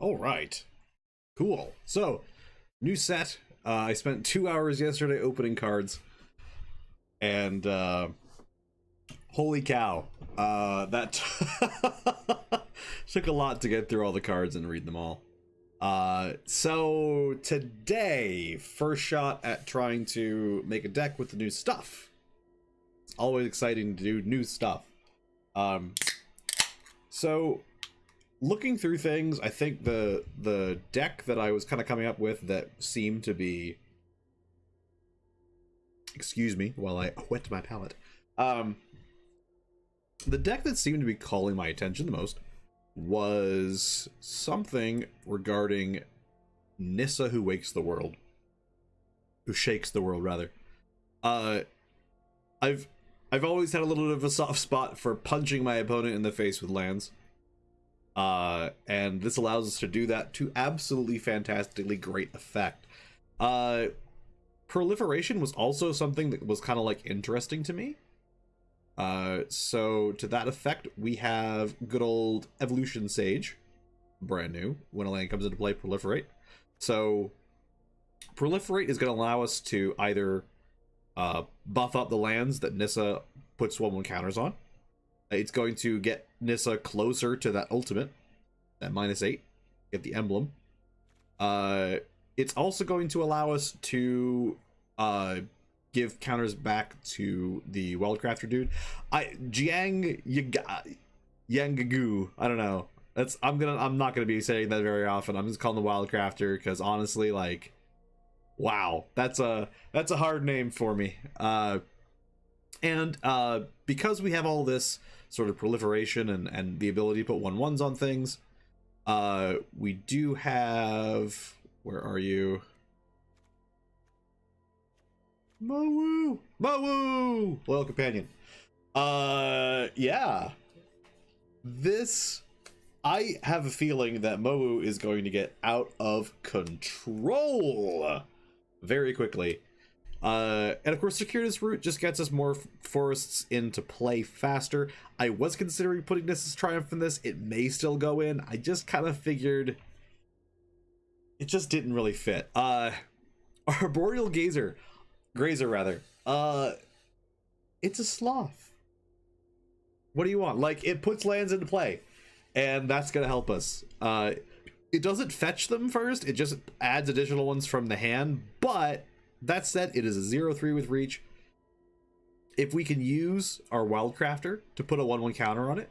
All right. Cool. So, new set. I spent 2 hours yesterday opening cards. And, holy cow. That took a lot to get through all the cards and read them all. So today, first shot at trying to make a deck with the new stuff. It's always exciting to do new stuff. So looking through things, I think the deck that I was kind of coming up with that seemed to be, excuse me while I wet my palate. The deck that seemed to be calling my attention the most was something regarding Nissa who wakes the world. Who shakes the world, rather. I've always had a little bit of a soft spot for punching my opponent in the face with lands. And this allows us to do that to absolutely fantastically great effect. Proliferation was also something that was kind of like interesting to me. So to that effect, we have good old Evolution Sage, brand new. When a land comes into play, proliferate. So proliferate is going to allow us to either buff up the lands that Nissa puts 1/1 counters on. It's going to get Nissa closer to that ultimate, that -8, get the emblem. It's also going to allow us to give counters back to the Wildcrafter dude. Yangagu. I don't know. I'm not gonna be saying that very often. I'm just calling the Wildcrafter because honestly, like, wow, that's a hard name for me. And because we have all this sort of proliferation and the ability to put 1/1s on things, we do have, where are you? Mowu! Loyal companion. Yeah. I have a feeling that Mowu is going to get out of control very quickly. And of course, Circuitous Route just gets us more forests into play faster. I was considering putting Nissa's Triumph in this. It may still go in. I just kind of figured it just didn't really fit. Arboreal Grazer rather. It's a sloth. What do you want? Like, it puts lands into play, and that's gonna help us. It doesn't fetch them first, it just adds additional ones from the hand, but that said, it is a 0/3 with reach. If we can use our Wildcrafter to put a 1/1 counter on it,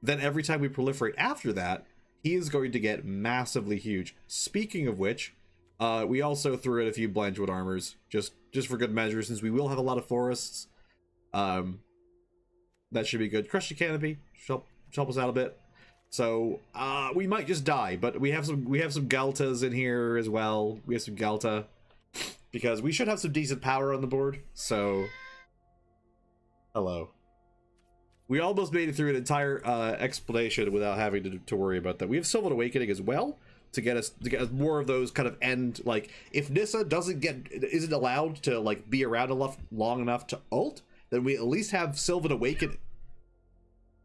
then every time we proliferate after that, he is going to get massively huge. Speaking of which, we also threw in a few Blanchwood Armors, just for good measure, since we will have a lot of forests. That should be good. Crush the Canopy should help us out a bit. So we might just die, but we have some Galtas in here as well. We have some Galta because we should have some decent power on the board. So hello. We almost made it through an entire explanation without having to worry about that. We have Sylvan Awakening as well to get us more of those kind of end, like, if Nissa isn't allowed to like be around long enough to ult, then we at least have Sylvan Awakening.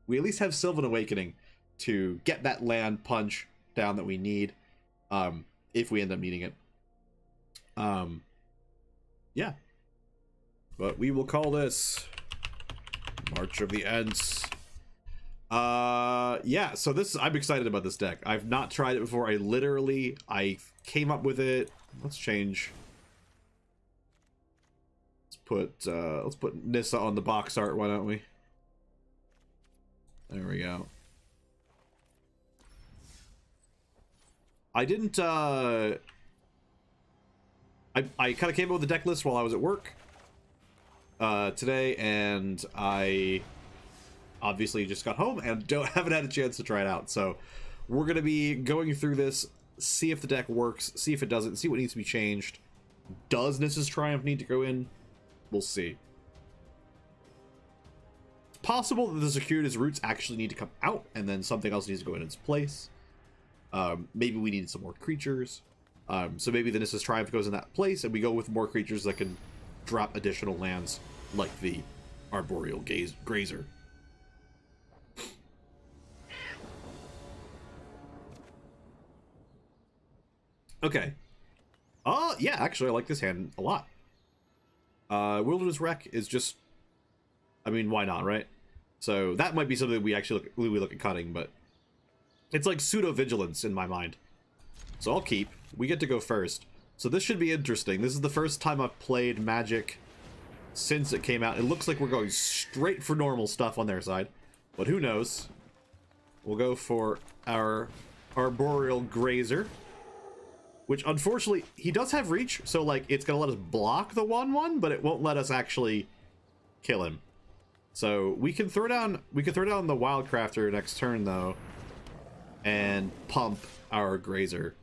We at least have Sylvan Awakening to get that land punch down that we need, if we end up needing it. Yeah. But we will call this March of the Ents. Yeah, so I'm excited about this deck. I've not tried it before. I came up with it. Let's change. Let's put Nissa on the box art, why don't we? There we go. I didn't I kind of came up with the deck list while I was at work today, and I obviously just got home and haven't had a chance to try it out. So we're going to be going through this, see if the deck works, see if it doesn't, see what needs to be changed. Does Nissa's Triumph need to go in? We'll see. It's possible that the Circuitous Roots actually need to come out and then something else needs to go in its place. Maybe we need some more creatures. So maybe the Nissa's Triumph goes in that place and we go with more creatures that can drop additional lands like the Arboreal Grazer. Okay. Yeah, actually, I like this hand a lot. Wilderness Wreck is just... I mean, why not, right? So that might be something we actually look at cutting, but... It's like pseudo-vigilance in my mind. So I'll keep. We get to go first. So this should be interesting. This is the first time I've played Magic since it came out. It looks like we're going straight for normal stuff on their side. But who knows? We'll go for our Arboreal Grazer. Which, unfortunately, he does have reach. So, like, it's going to let us block the 1/1, but it won't let us actually kill him. So we can throw down the Wildcrafter next turn, though. And pump our Grazer.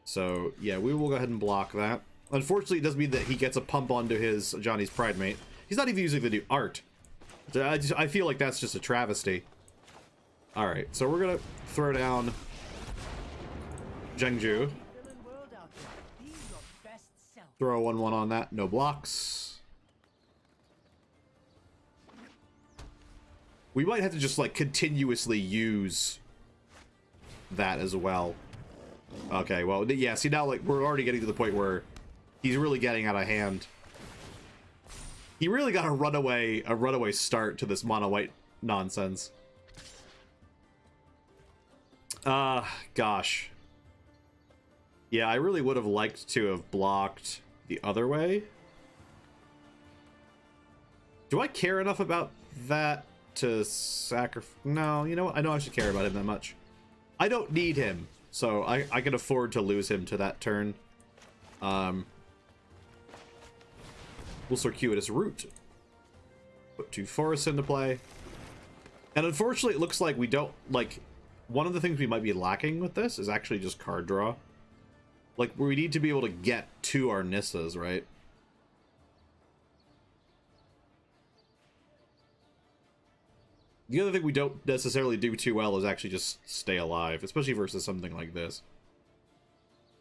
So, yeah, we will go ahead and block that. Unfortunately, it does mean that he gets a pump onto his Johnny's Pridemate. He's not even using the new art. I feel like that's just a travesty. Alright, so we're going to throw down Zhengzhou. Throw a 1/1 on that. No blocks. We might have to just, like, continuously use that as well. Okay, well, yeah, see, now, like, we're already getting to the point where he's really getting out of hand. He really got a runaway start to this mono-white nonsense. Gosh. Yeah, I really would have liked to have blocked the other way. Do I care enough about that to sacrifice? No, you know what? I don't actually care about him that much. I don't need him, so I can afford to lose him to that turn. We'll Circuitous Route. Put 2 forests into play. And unfortunately, it looks like we don't, like, one of the things we might be lacking with this is actually just card draw. Like, we need to be able to get to our Nissas, right? The other thing we don't necessarily do too well is actually just stay alive, especially versus something like this.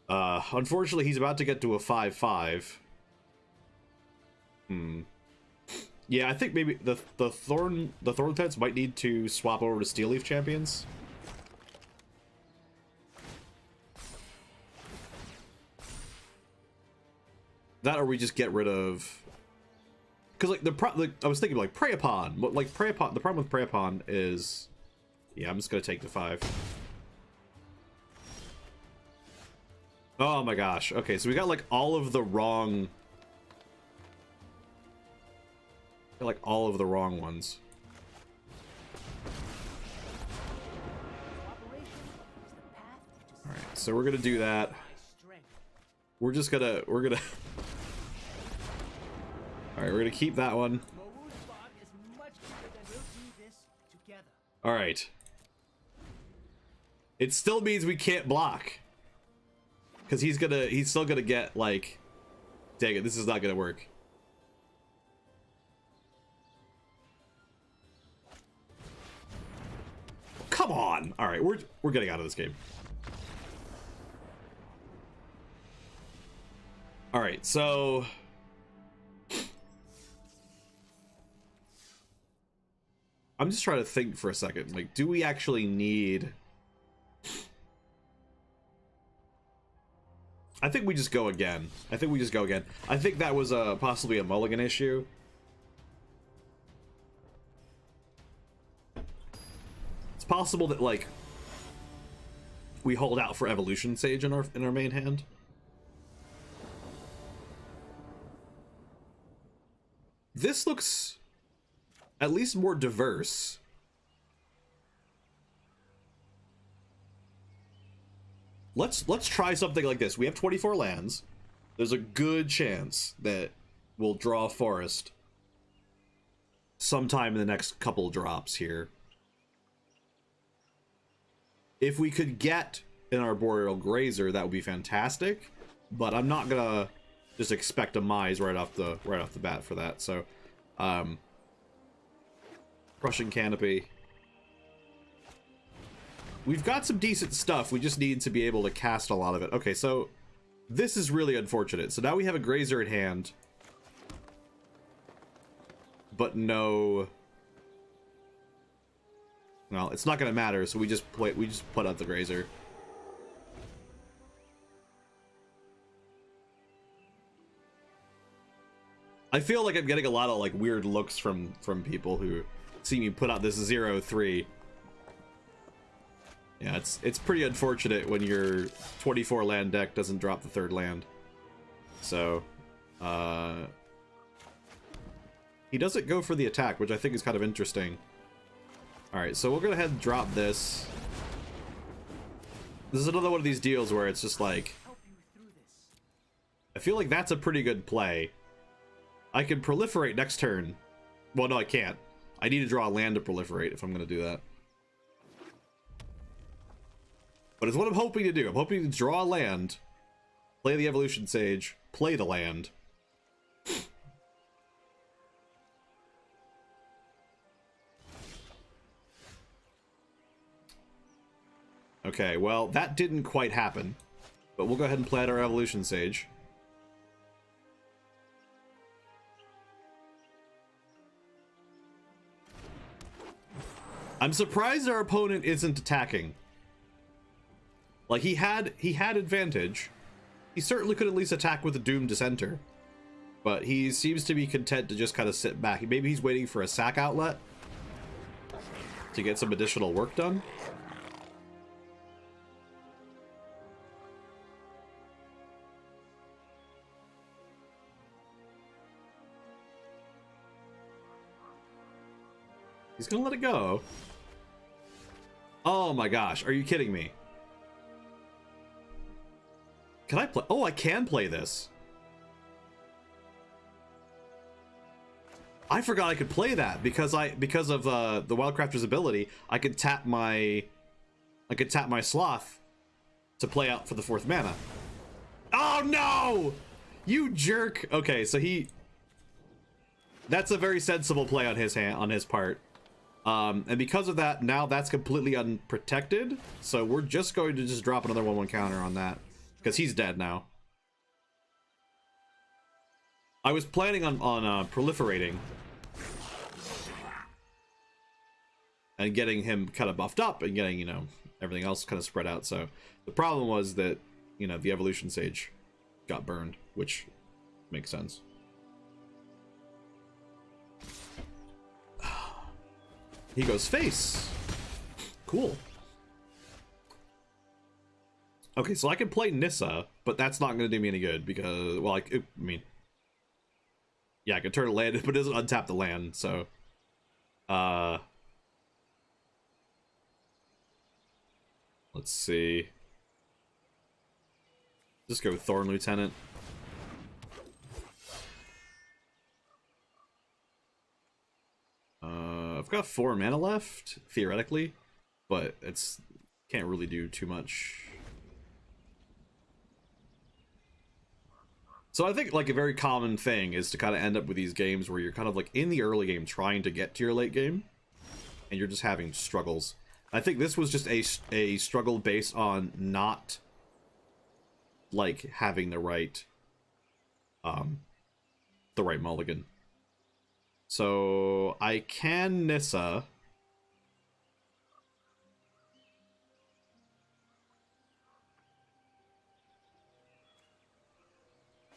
Unfortunately, he's about to get to a 5/5. Yeah, I think maybe the Thorn Pets might need to swap over to Steel Leaf Champions. That, or we just get rid of... Because, like, I was thinking, like, Prey Upon. But, like, Prey Upon... The problem with Prey Upon is... Yeah, I'm just gonna take the 5. Oh my gosh. Okay, so we got, like, all of the wrong... Like, all of the wrong ones. Alright, so we're gonna do that. We're gonna... Alright, we're gonna keep that one. Alright. It still means we can't block. Because he's still gonna get, like... Dang it, this is not gonna work. Come on! Alright, we're getting out of this game. Alright, so... I'm just trying to think for a second. Like, do we actually need... I think we just go again. I think that was possibly a mulligan issue. It's possible that, like, we hold out for Evolution Sage in our main hand. This looks at least more diverse. Let's try something like this. We have 24 lands. There's a good chance that we'll draw a forest sometime in the next couple drops here. If we could get an Arboreal Grazer, that would be fantastic. But I'm not gonna just expect a Mise right off the bat for that. So, Crushing Canopy. We've got some decent stuff. We just need to be able to cast a lot of it. Okay, so this is really unfortunate. So now we have a Grazer at hand, but no. Well, it's not going to matter. So we just put out the Grazer. I feel like I'm getting a lot of like weird looks from people who see me put out this 0-3. Yeah, it's pretty unfortunate when your 24 land deck doesn't drop the third land. So, he doesn't go for the attack, which I think is kind of interesting. Alright, so we'll go ahead and drop this. This is another one of these deals where it's just like, I feel like that's a pretty good play. I can proliferate next turn. Well, no, I can't. I need to draw a land to proliferate if I'm going to do that. But it's what I'm hoping to do. I'm hoping to draw a land, play the Evolution Sage, play the land. Okay, well, that didn't quite happen. But we'll go ahead and play out our Evolution Sage. I'm surprised our opponent isn't attacking. Like, he had advantage. He certainly could at least attack with a Doomed Dissenter. But he seems to be content to just kind of sit back. Maybe he's waiting for a sack outlet to get some additional work done. He's gonna let it go. Oh my gosh, are you kidding me? Can I play? Oh, I can play this. I forgot I could play that because of the Wildcrafter's ability. I could tap my Sloth to play out for the 4th mana. Oh no! You jerk. Okay, so that's a very sensible play on his part. And because of that, now that's completely unprotected. So we're just going to just drop another 1/1 counter on that. Because he's dead now. I was planning on proliferating. And getting him kind of buffed up and getting, everything else kind of spread out. So the problem was that, the Evolution Sage got burned, which makes sense. He goes face. Cool. Okay, so I can play Nissa, but that's not going to do me any good because, well, yeah, I can turn a land, but it doesn't untap the land, so, let's see. Just go with Thorn Lieutenant. I've got 4 mana left, theoretically, but can't really do too much. So I think like a very common thing is to kind of end up with these games where you're kind of like in the early game trying to get to your late game, and you're just having struggles. I think this was just a struggle based on not like having the right mulligan. So I can Nissa.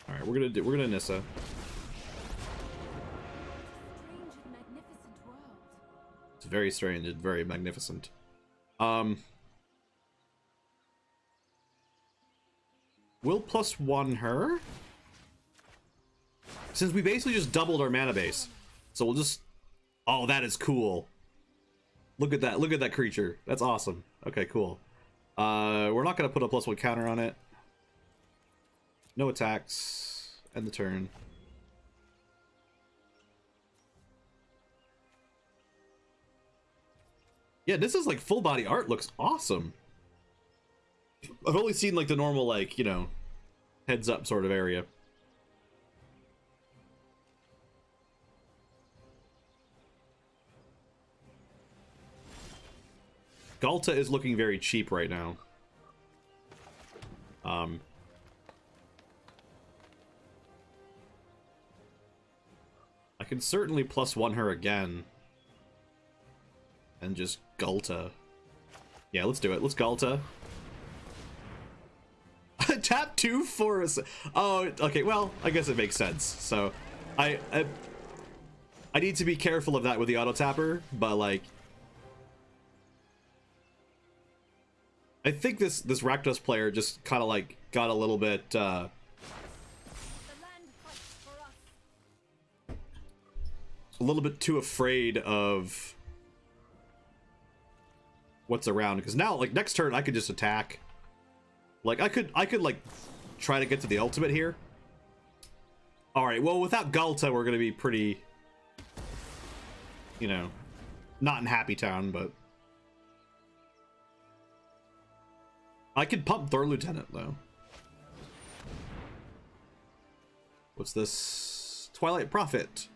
All right, we're gonna Nissa. It's very strange and very magnificent. We'll +1 her, since we basically just doubled our mana base. So we'll just... Oh, that is cool. Look at that. Look at that creature. That's awesome. Okay, cool. We're not going to put a +1 counter on it. No attacks. End the turn. Yeah, this is like full body art. Looks awesome. I've only seen like the normal, like, heads up sort of area. Galta is looking very cheap right now. I can certainly +1 her again. And just Galta. Yeah, let's do it. Let's Galta. Tap 2 for us. Oh, okay, well, I guess it makes sense. So, I need to be careful of that with the auto tapper, but like I think this Rakdos player just kind of like got a little bit too afraid of what's around, because now like next turn I could just attack. Like I could like try to get to the ultimate here. All right, well without Galta we're gonna be pretty, you know, not in Happy Town, but I could pump Third Lieutenant though. What's this? Twilight Prophet.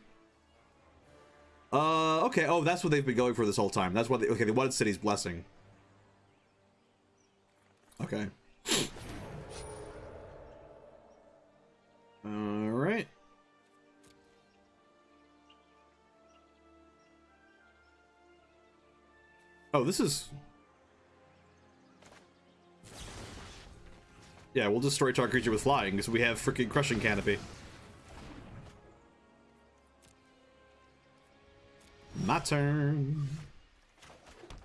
Okay. Oh, that's what they've been going for this whole time. That's what they, okay, they wanted City's Blessing. Okay. Alright. Oh, this is... Yeah, we'll destroy target creature with flying, because we have freaking Crushing Canopy. My turn.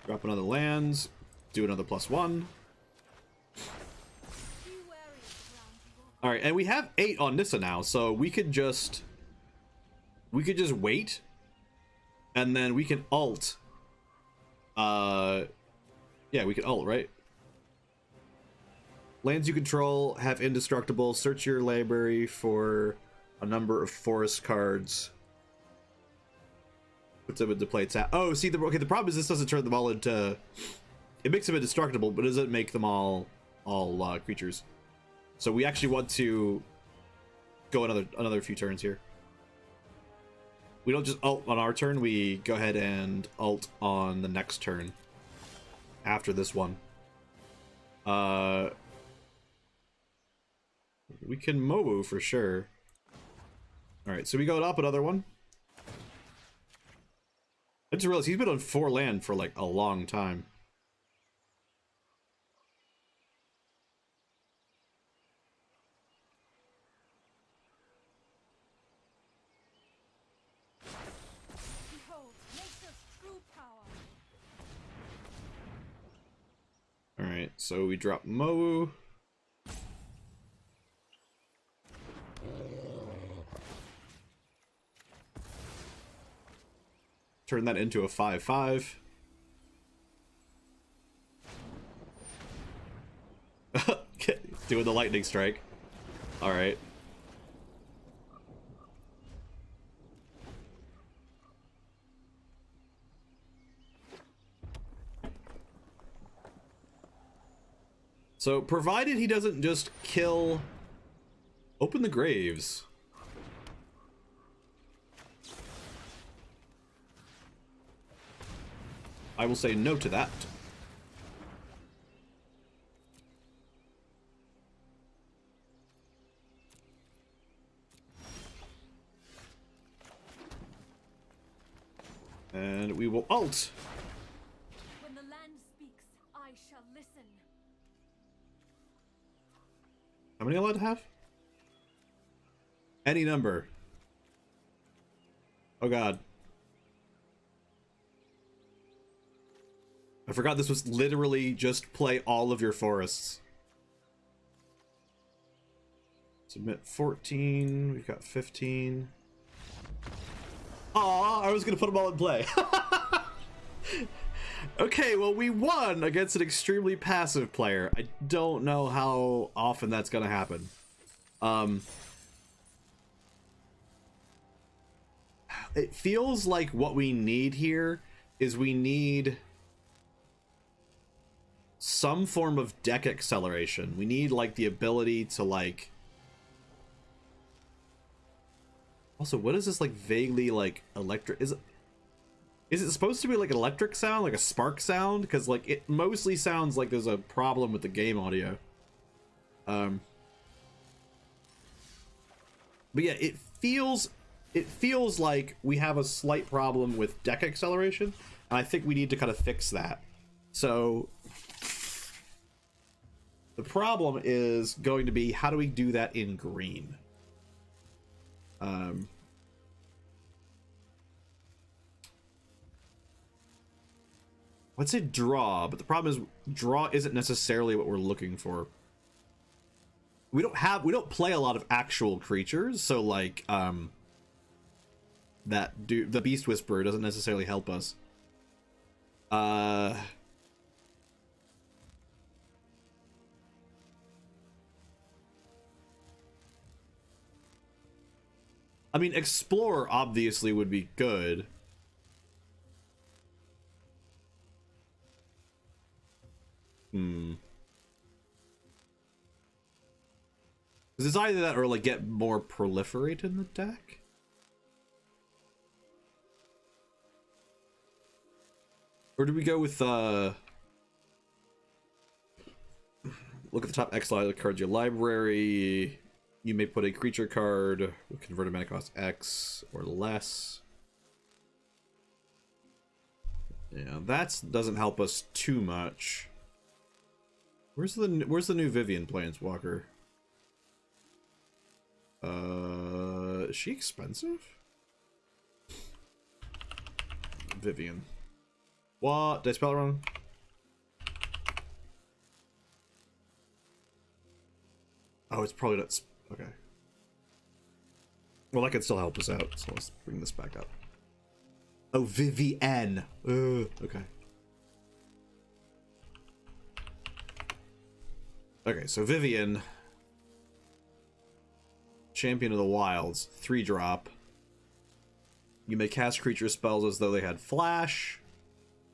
Drop another lands. Do another +1. Alright, and we have 8 on Nissa now, so we could just wait. And then we can ult. Yeah, we can ult, right? Lands you control have indestructible. Search your library for a number of forest cards. Puts them into play tap. Oh, see, the problem is this doesn't turn them all into... It makes them indestructible, but doesn't make them all creatures. So we actually want to go another few turns here. We don't just ult on our turn, we go ahead and ult on the next turn. After this one. We can Mowu for sure. Alright, so we go up another one. I just realized he's been on 4 land for like a long time. Alright, so we drop Mowu. Turn that into a 5/5. Doing the lightning strike. Alright. So, provided he doesn't just kill... Open the graves. I will say no to that. And we will ult. When the land speaks, I shall listen. How many allowed to have? Any number. Oh god. I forgot this was literally just play all of your forests. Submit 14. We've got 15. Aw, I was gonna put them all in play. Okay, well we won against an extremely passive player. I don't know how often that's gonna happen. It feels like what we need here is we need some form of deck acceleration. We need like the ability to like... Also, what is this like vaguely like electric? Is it supposed to be like an electric sound, like a spark sound? Because like it mostly sounds like there's a problem with the game audio. But yeah, it feels like we have a slight problem with deck acceleration, and I think we need to kind of fix that. So the problem is going to be, how do we do that in green? let's say draw, but the problem is draw isn't necessarily what we're looking for. We don't play a lot of actual creatures, so like the Beast Whisperer doesn't necessarily help us. I mean, Explorer obviously would be good. Because it's either that or like get more proliferate in the deck. Or do we go with look at the top X cards your library. You may put a creature card with converted mana cost X or less. Yeah, that doesn't help us too much. Where's the new Vivian Planeswalker? Is she expensive? Vivian. What? Did I spell it wrong? Oh, it's probably not. Okay. Well, that could still help us out, so let's bring this back up. Oh, Vivian. Okay. Okay, so Vivian, Champion of the Wilds, 3-drop. You may cast creature spells as though they had flash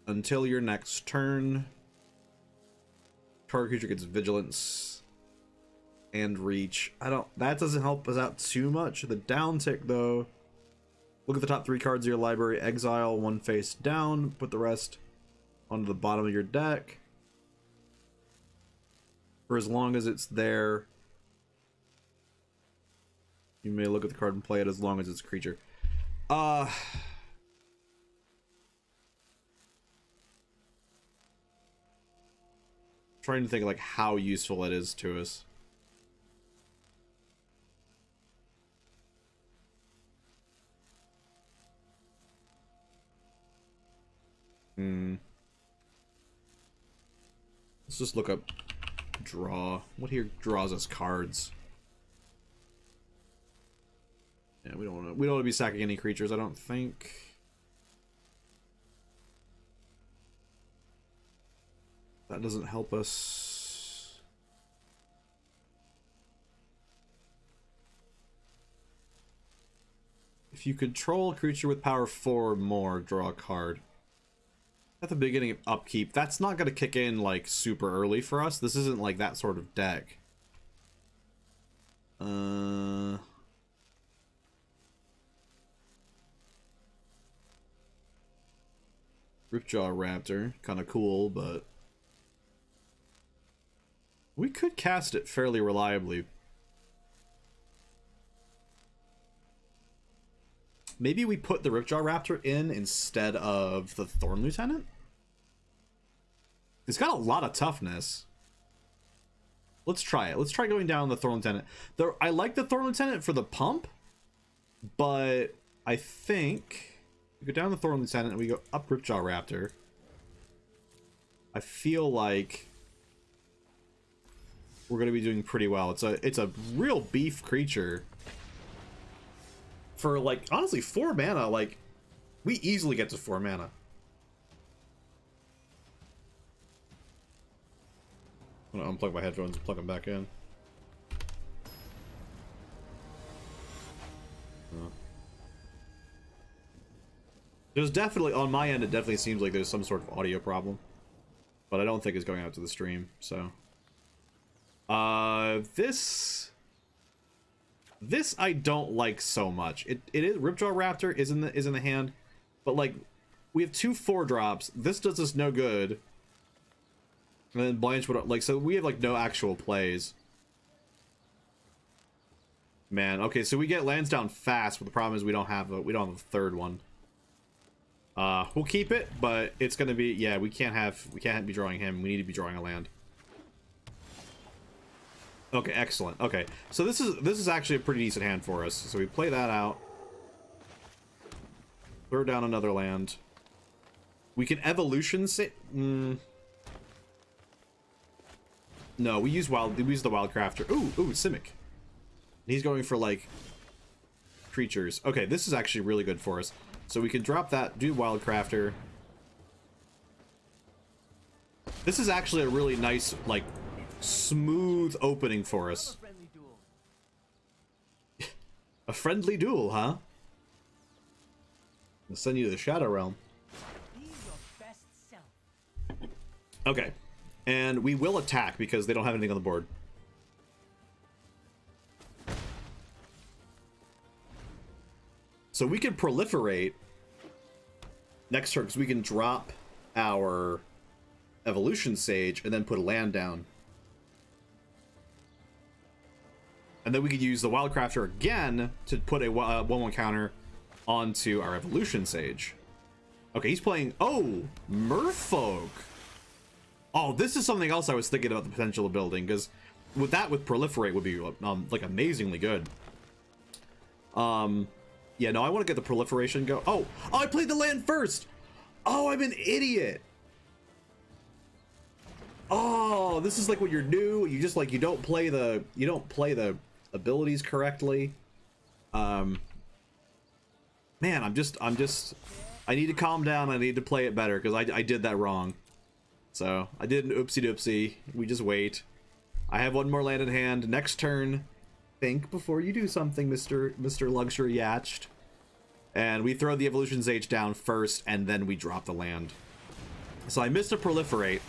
until your next turn. Target creature gets vigilance and reach. That doesn't help us out too much. The downtick though. Look at the top 3 cards of your library, exile one face down, put the rest onto the bottom of your deck. For as long as it's there, you may look at the card and play it as long as it's a creature. Trying to think like how useful it is to us. Let's just look up draw. What here draws us cards? Yeah, we don't want to be sacking any creatures, I don't think. That doesn't help us. If you control a creature with power 4 or more, draw a card. At the beginning of upkeep, that's not going to kick in like super early for us. This isn't like that sort of deck. Ripjaw Raptor, kind of cool, but we could cast it fairly reliably. Maybe we put the Ripjaw Raptor in instead of the Thorn Lieutenant? It's got a lot of toughness. Let's try it. Let's try going down the Thorn Lieutenant. I like the Thorn Lieutenant for the pump, but I think we go down the Thorn Lieutenant and we go up Ripjaw Raptor. I feel like we're going to be doing pretty well. It's a real beef creature. For like, honestly, 4 mana, like, we easily get to 4 mana. I'm gonna unplug my headphones and plug them back in. There's definitely, on my end, it definitely seems like there's some sort of audio problem. But I don't think it's going out to the stream, so. This I don't like so much. It is Ripjaw Raptor is in the hand, but like we have 2 4-drops. This does us no good. And then Blanche would like, so we have like no actual plays. Man, okay, so we get lands down fast, but the problem is we don't have a 3rd one. We'll keep it, but it's gonna be, yeah, we can't be drawing him. We need to be drawing a land. Okay, excellent. Okay, so this is actually a pretty decent hand for us. So we play that out. Throw down another land. We can evolution say. No, we use the wild crafter. Ooh, Simic. He's going for like creatures. Okay, this is actually really good for us. So we can drop that, do wild crafter. This is actually a really nice, like, smooth opening for us. A friendly duel, huh? I'll send you to the Shadow Realm. Okay. And we will attack because they don't have anything on the board. So we can proliferate next turn because we can drop our Evolution Sage and then put a land down. And then we could use the Wildcrafter again to put a 1/1 counter onto our Evolution Sage. Okay, he's playing... Oh, Merfolk. Oh, this is something else I was thinking about the potential of building, because with Proliferate would be like amazingly good. Yeah, no, I want to get the Proliferation go. Oh, I played the land first. Oh, I'm an idiot. Oh, this is like when you're new, you just like you don't play the abilities correctly. Man, I need to calm down. I need to play it better because I did that wrong. So I did an oopsie doopsie. We just wait. I have one more land in hand. Next turn, think before you do something, Mr. Luxury Yatched. And we throw the Evolution Sage down first, and then we drop the land. So I missed a Proliferate.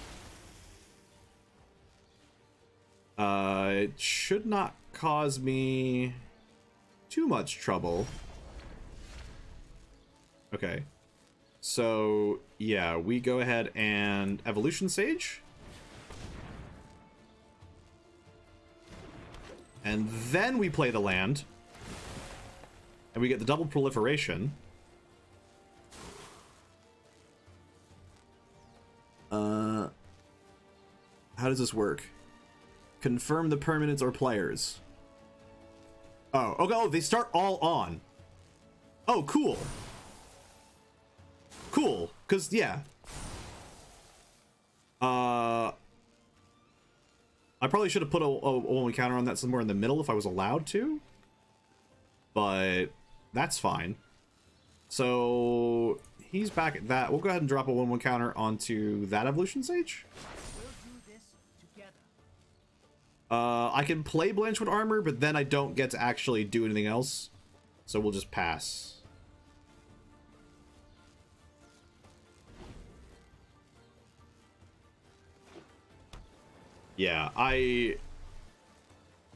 It should not cause me too much trouble. Okay. So, yeah, we go ahead and Evolution Sage. And then we play the land. And we get the double proliferation. How does this work? Confirm the permanents or players. Oh, okay, oh, they start all on. Oh, cool. Cool, because, yeah. I probably should have put a 1/1 counter on that somewhere in the middle if I was allowed to. But that's fine. So he's back at that. We'll go ahead and drop a 1/1 counter onto that Evolution Sage. We'll do this together. I can play Blanchwood Armor, but then I don't get to actually do anything else. So we'll just pass. Yeah,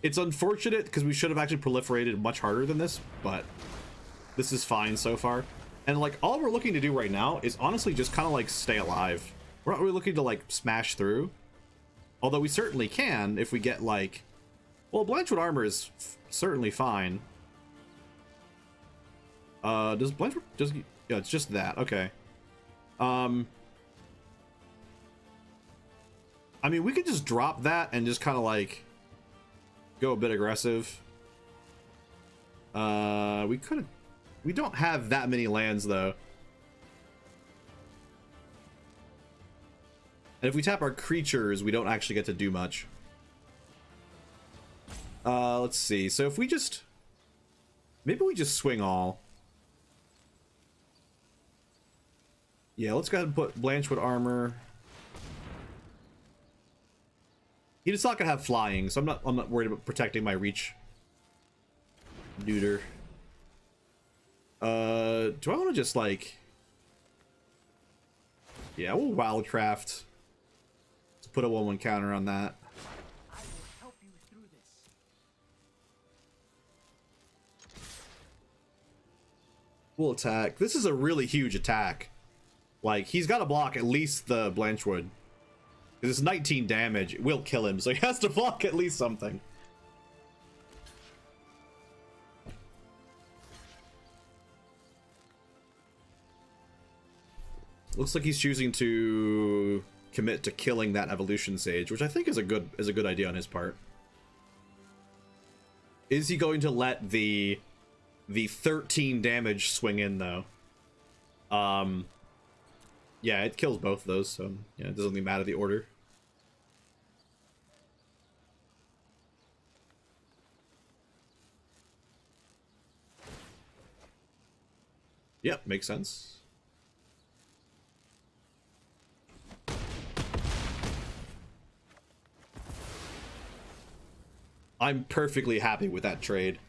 it's unfortunate because we should have actually proliferated much harder than this, but this is fine so far. And like all we're looking to do right now is honestly just kind of like stay alive. We're not really looking to like smash through. Although we certainly can if we get like, well, Blanchwood Armor is certainly fine. Does Blanchwood just, yeah, it's just that. Okay. I mean, we could just drop that and just kind of like go a bit aggressive. We could. We don't have that many lands though. And if we tap our creatures, we don't actually get to do much. Let's see. So if we just, maybe we just swing all. Yeah, let's go ahead and put Blanchwood Armor. He's not gonna have flying, so I'm not worried about protecting my reach. Neuter. Do I want to just like? Yeah, we'll Wildcraft. Let's put a 1/1 counter on that. I will help you through this. We'll attack. This is a really huge attack. Like he's got to block at least the Blanchwood. Because it's 19 damage. It will kill him, so he has to block at least something. Looks like he's choosing to commit to killing that Evolution Sage, which I think is a good idea on his part. Is he going to let the 13 damage swing in though? Yeah, Yeah, it kills both of those, so yeah, it doesn't really matter the order. Yep, makes sense. I'm perfectly happy with that trade.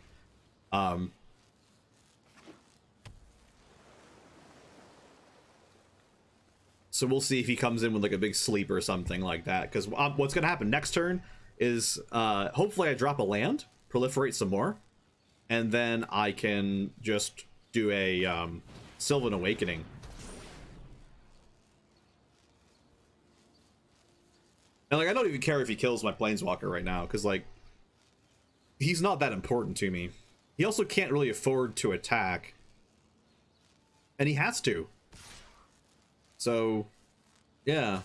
So we'll see if he comes in with like a big sleep or something like that. Because what's going to happen next turn is hopefully I drop a land, proliferate some more, and then I can just do a Sylvan Awakening. And like I don't even care if he kills my Planeswalker right now, because like he's not that important to me. He also can't really afford to attack, and he has to. So, yeah.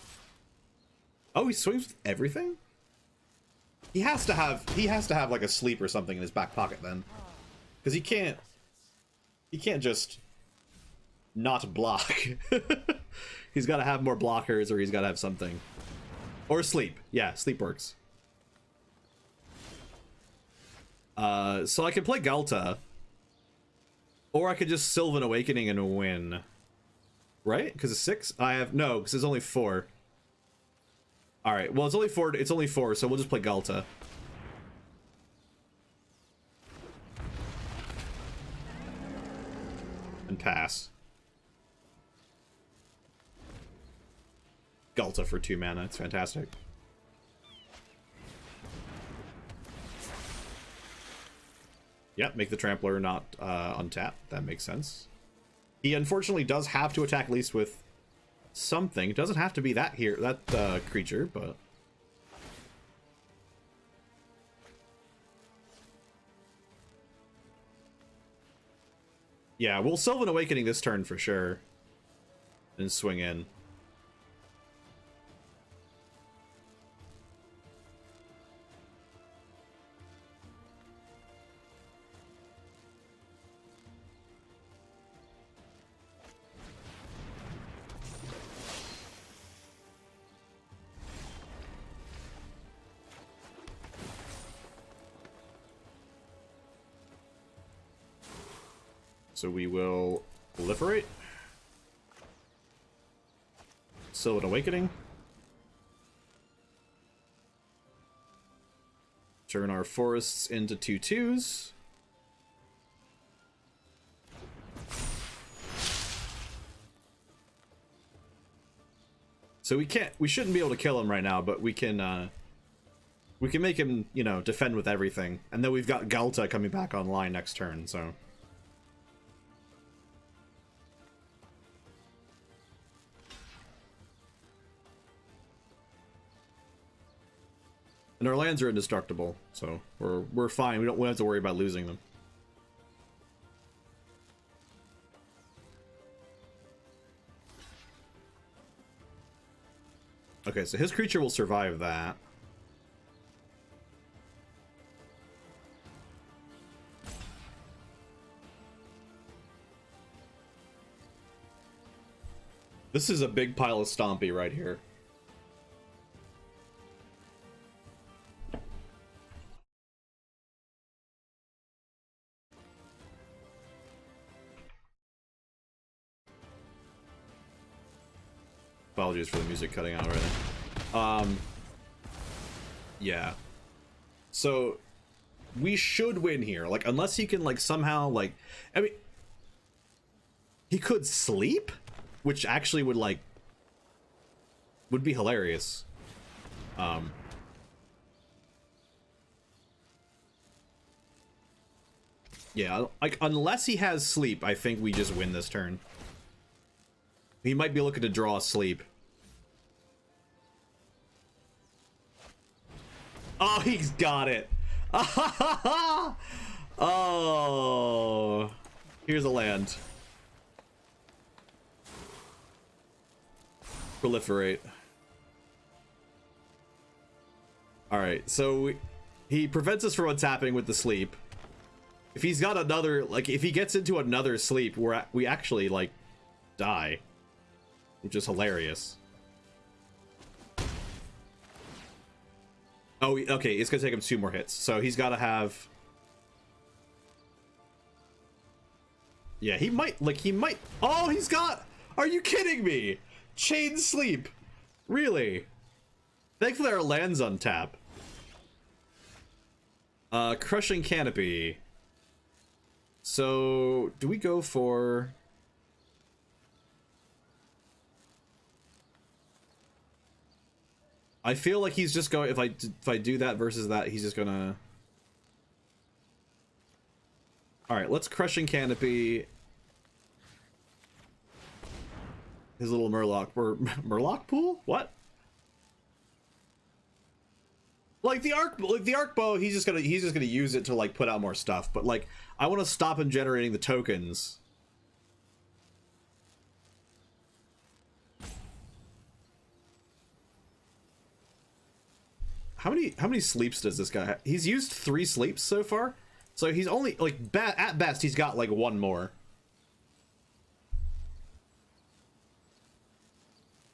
Oh, he swings with everything? He has to have like a sleep or something in his back pocket then. Because he can't just not block. He's got to have more blockers, or he's got to have something. Or sleep. Yeah, sleep works. So I can play Galta. Or I could just Sylvan Awakening and win. Right? Because it's 6? I have... No, because it's only 4. Alright, well, it's only 4. It's only 4, so we'll just play Galta. And pass. Galta for 2 mana. It's fantastic. Yep, make the Trampler not untap. That makes sense. He unfortunately does have to attack at least with something. It doesn't have to be that creature, but... Yeah, we'll Sylvan Awakening this turn for sure. And swing in. So we will proliferate. Sylvan Awakening. Turn our forests into 2/2s. So we shouldn't be able to kill him right now, but we can make him, you know, defend with everything. And then we've got Galta coming back online next turn, so... And our lands are indestructible, so we're fine. We don't have to worry about losing them. Okay, so his creature will survive that. This is a big pile of Stompy right here. Apologies for the music cutting out right now. Yeah. So, we should win here. Like, unless he can, like, somehow, like... I mean... He could sleep? Which actually would, like... Would be hilarious. Yeah, like, unless he has sleep, I think we just win this turn. He might be looking to draw sleep. Oh, he's got it. Oh. Here's a land. Proliferate. Alright, so he prevents us from untapping with the sleep. If he's got another, like, if he gets into another sleep, we actually, like, die. which is hilarious. Oh, okay, it's gonna take him 2 more hits, so he's got to have. Yeah, he might. Oh, he's got. Are you kidding me? Chain sleep, really? Thankfully, our land's on tap. Crushing canopy. So, do we go for? I feel like he's just going. If I do that versus that, he's just gonna. All right, let's crushing canopy. His little Murloc pool. What? Like the arc bow, he's just gonna use it to like put out more stuff. But like, I want to stop him generating the tokens. How many sleeps does this guy have? He's used 3 sleeps so far, so he's only like at best he's got like 1 more.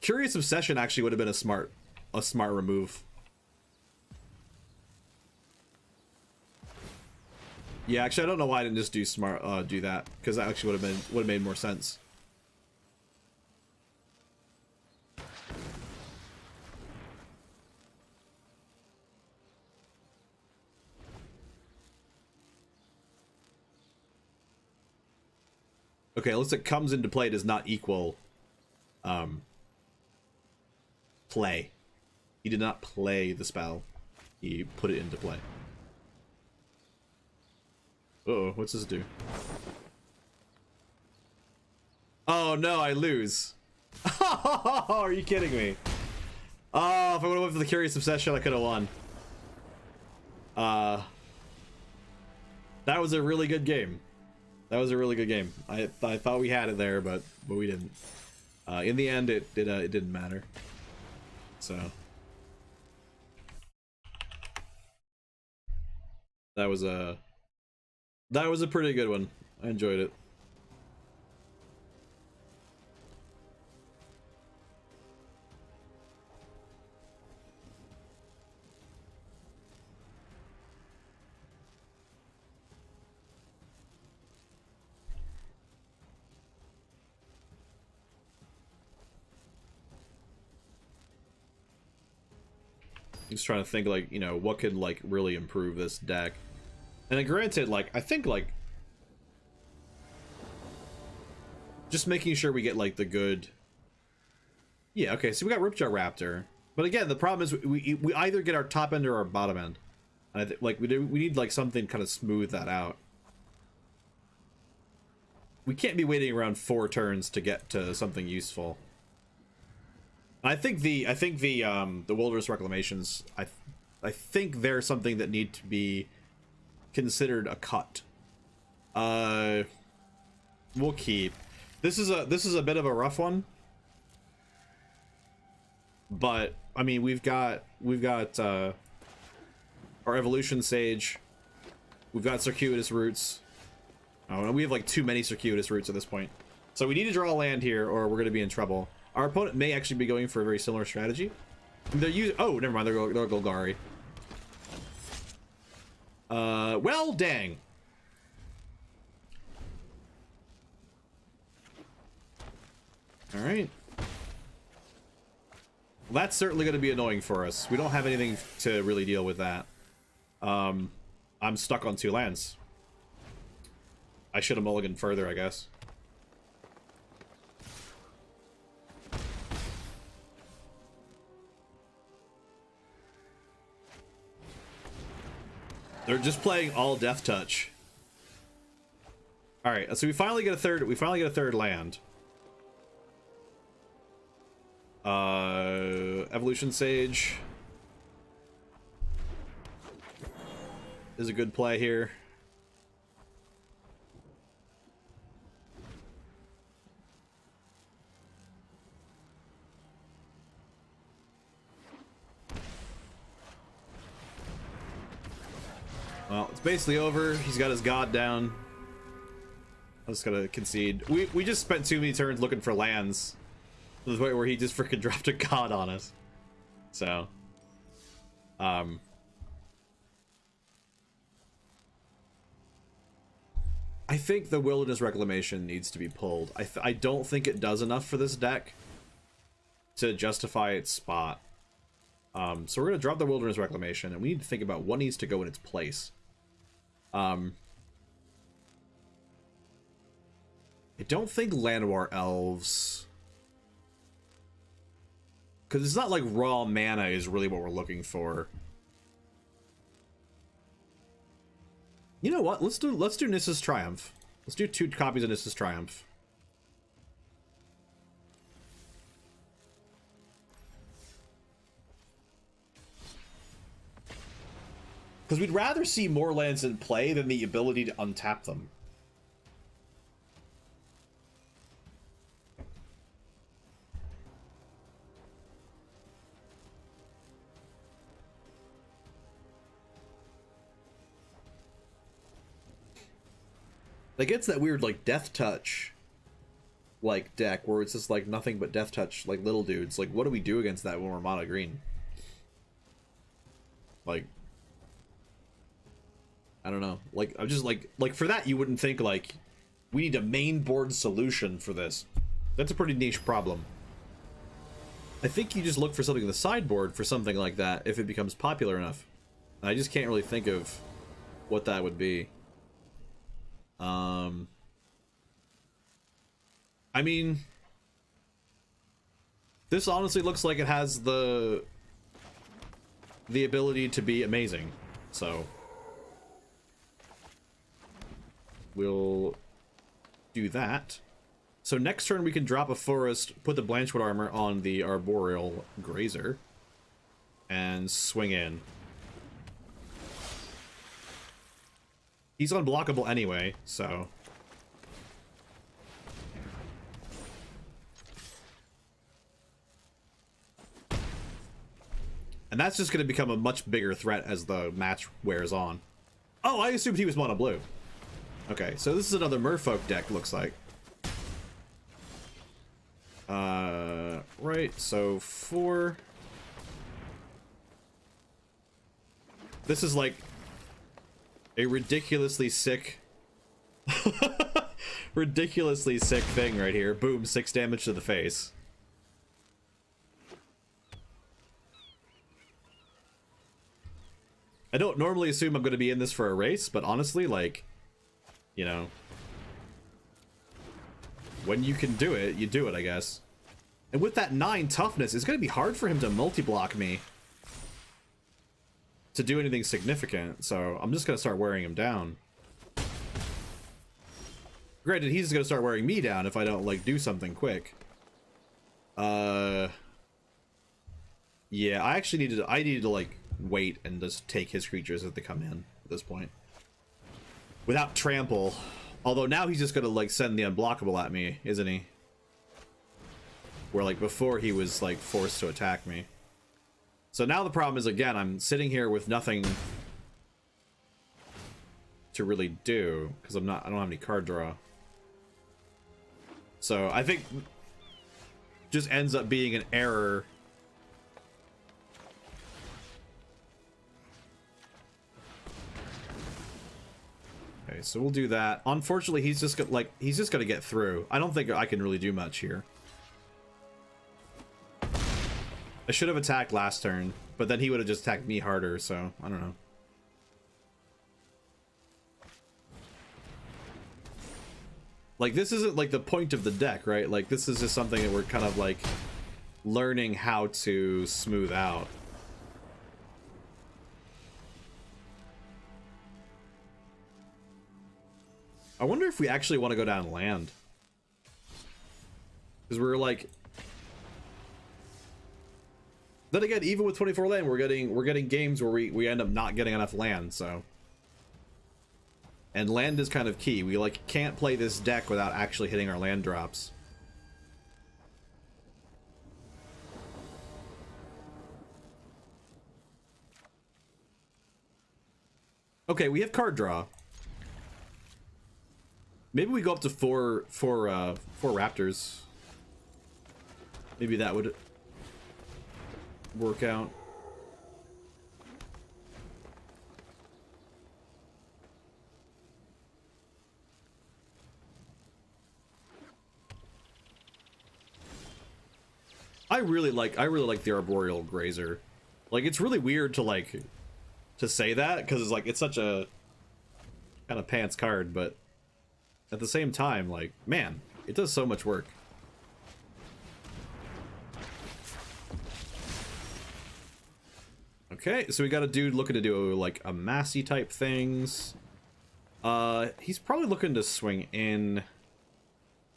Curious Obsession actually would have been a smart remove. Yeah, actually I don't know why I didn't just do do that, because that actually would have made more sense. Okay, unless it comes into play does not equal play. He did not play the spell. He put it into play. Uh-oh, what's this do? Oh no, I lose. Are you kidding me? Oh, if I would have went for the Curious Obsession, I could have won. That was a really good game. That was a really good game. I thought we had it there, but we didn't. In the end, it didn't matter. So that was a pretty good one. I enjoyed it. Just trying to think, like, you know, what could like really improve this deck. And then granted, like, I think like just making sure we get like the good. Yeah, okay, so we got Ripjaw Raptor, but again, the problem is we either get our top end or our bottom end. And I think like we need like something kind of smooth that out. We can't be waiting around 4 turns to get to something useful. I think the Wilderness Reclamations, I think they're something that need to be considered a cut. We'll keep. This is a bit of a rough one, but I mean we've got our Evolution Sage, we've got Circuitous Roots. Oh, and we have like too many Circuitous Roots at this point, so we need to draw a land here, or we're gonna be in trouble. Our opponent may actually be going for a very similar strategy. They're oh, never mind. They're Golgari. Well, dang. All right. Well, that's certainly going to be annoying for us. We don't have anything to really deal with that. I'm stuck on 2 lands. I should have mulliganed further, I guess. They're just playing all Death Touch. All right, so we finally get a third. We finally get a third land. Evolution Sage is a good play here. Well, it's basically over. He's got his god down. I'm just gonna concede. We just spent too many turns looking for lands. To the point where he just freaking dropped a god on us. So, I think the Wilderness Reclamation needs to be pulled. I don't think it does enough for this deck to justify its spot. So we're going to drop the Wilderness Reclamation, and we need to think about what needs to go in its place. I don't think Llanowar Elves... Because it's not like raw mana is really what we're looking for. You know what? Let's do Nissa's Triumph. Let's do 2 copies of Nissa's Triumph. Because we'd rather see more lands in play than the ability to untap them. Like, it's that weird, like, Death Touch, like, deck, where it's just, like, nothing but Death Touch, like, little dudes. Like, what do we do against that when we're mono green? Like, I don't know. Like, I'm just, like, for that, you wouldn't think, like, we need a main board solution for this. That's a pretty niche problem. I think you just look for something in the sideboard for something like that if it becomes popular enough. I just can't really think of what that would be. I mean, this honestly looks like it has the ability to be amazing, so we'll do that. So next turn we can drop a forest, put the Blanchwood armor on the Arboreal Grazer, and swing in. He's unblockable anyway, so... And that's just going to become a much bigger threat as the match wears on. Oh, I assumed he was mono blue. Okay, so this is another Merfolk deck, looks like. Right, so 4... This is like a ridiculously sick... ridiculously sick thing right here. Boom, 6 damage to the face. I don't normally assume I'm going to be in this for a race, but honestly, like, you know, when you can do it, you do it, I guess. And with that 9 toughness, it's going to be hard for him to multi-block me to do anything significant, so I'm just going to start wearing him down. Granted, he's going to start wearing me down if I don't, like, do something quick. Yeah, I actually needed to, like, wait and just take his creatures as they come in at this point. Without trample. Although now he's just gonna, like, send the unblockable at me, isn't he? Where, like, before he was, like, forced to attack me. So now the problem is, again, I'm sitting here with nothing to really do, because I don't have any card draw. So I think just ends up being an error. Okay, so we'll do that. Unfortunately, he's just gonna get through. I don't think I can really do much here. I should have attacked last turn, but then he would have just attacked me harder, so I don't know. Like, this isn't like the point of the deck, right? Like, this is just something that we're kind of like learning how to smooth out. I wonder if we actually want to go down land. Because we're like... Then again, even with 24 land, we're getting games where we end up not getting enough land, so... And land is kind of key. We, like, can't play this deck without actually hitting our land drops. Okay, we have card draw. Maybe we go up to four Raptors. Maybe that would work out. I really like the Arboreal Grazer. Like, it's really weird to say that, because it's such a kind of pants card, but at the same time, like, man, it does so much work. Okay, so we got a dude looking to do like a massy type things. He's probably looking to swing in.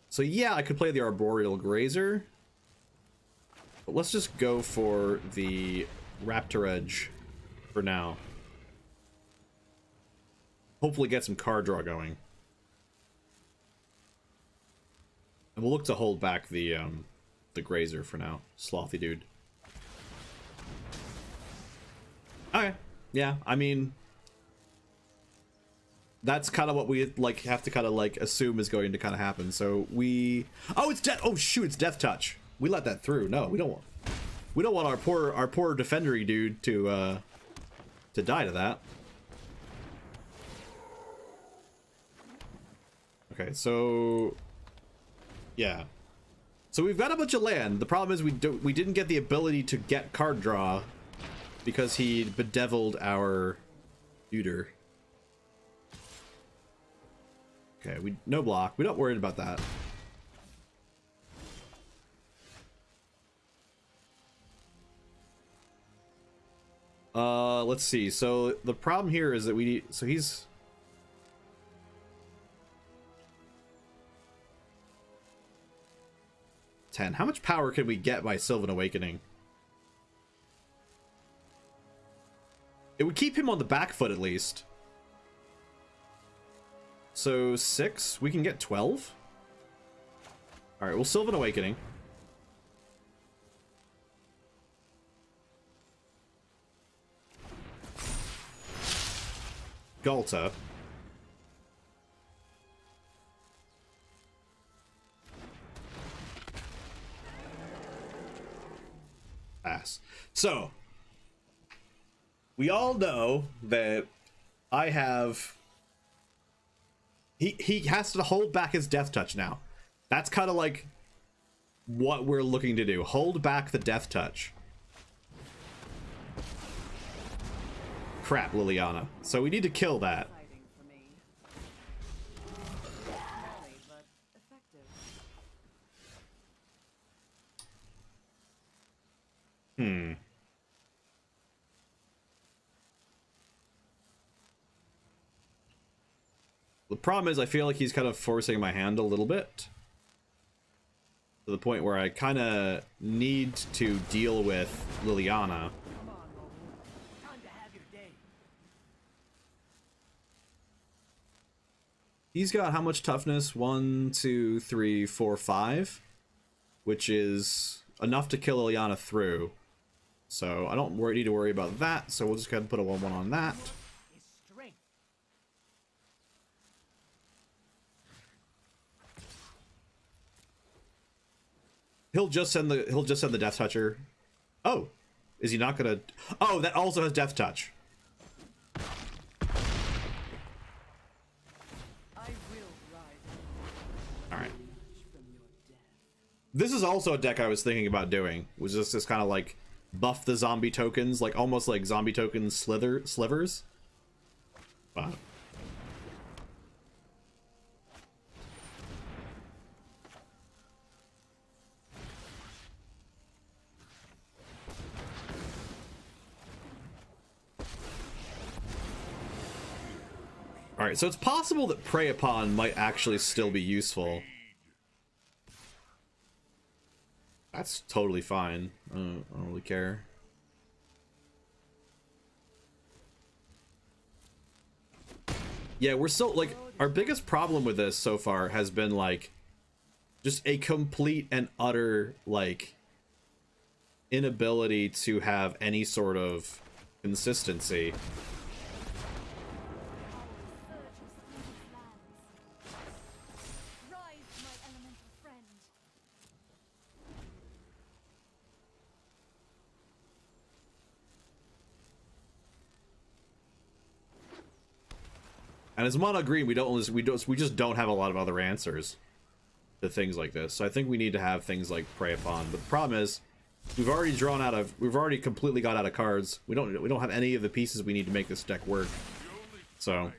So yeah, I could play the Arboreal Grazer. But let's just go for the Raptor Edge for now. Hopefully get some card draw going. And we'll look to hold back the Grazer for now. Slothy dude. Okay. Yeah, I mean, that's kind of what we have to kind of assume is going to kind of happen. So we, oh, it's death. Oh shoot, it's Death Touch. We let that through. No, we don't want our poor defendery dude to die to that. Okay, so yeah. So we've got a bunch of land. The problem is we didn't get the ability to get card draw because he bedeviled our tutor. Okay, no block. We don't worry about that. Let's see. So the problem here is that we need, so he's 10. How much power can we get by Sylvan Awakening? It would keep him on the back foot at least. So 6, we can get 12. All right, well, Sylvan Awakening. Galta. Pass. So, we all know that I have... He has to hold back his Death Touch now. That's kind of like what we're looking to do. Hold back the Death Touch. Crap, Liliana. So we need to kill that. The problem is I feel like he's kind of forcing my hand a little bit. To the point where I kind of need to deal with Liliana. He's got how much toughness? 1, 2, 3, 4, 5. Which is enough to kill Liliana through. So I don't need to worry about that. So we'll just go ahead and put a 1/1 on that. He'll just send the Death Toucher. Oh, is he not gonna? Oh, that also has Death Touch. All right. This is also a deck I was thinking about doing. Was just this kind of like buff the zombie tokens, like almost like zombie token slivers. Wow. Alright, so it's possible that Prey Upon might actually still be useful. That's totally fine. I don't really care. Yeah, we're still, like, our biggest problem with this so far has been, like, just a complete and utter, like, inability to have any sort of consistency. And as mono green, we just don't have a lot of other answers to things like this. So I think we need to have things like Prey Upon. But the problem is, we've already completely got out of cards. We don't have any of the pieces we need to make this deck work. So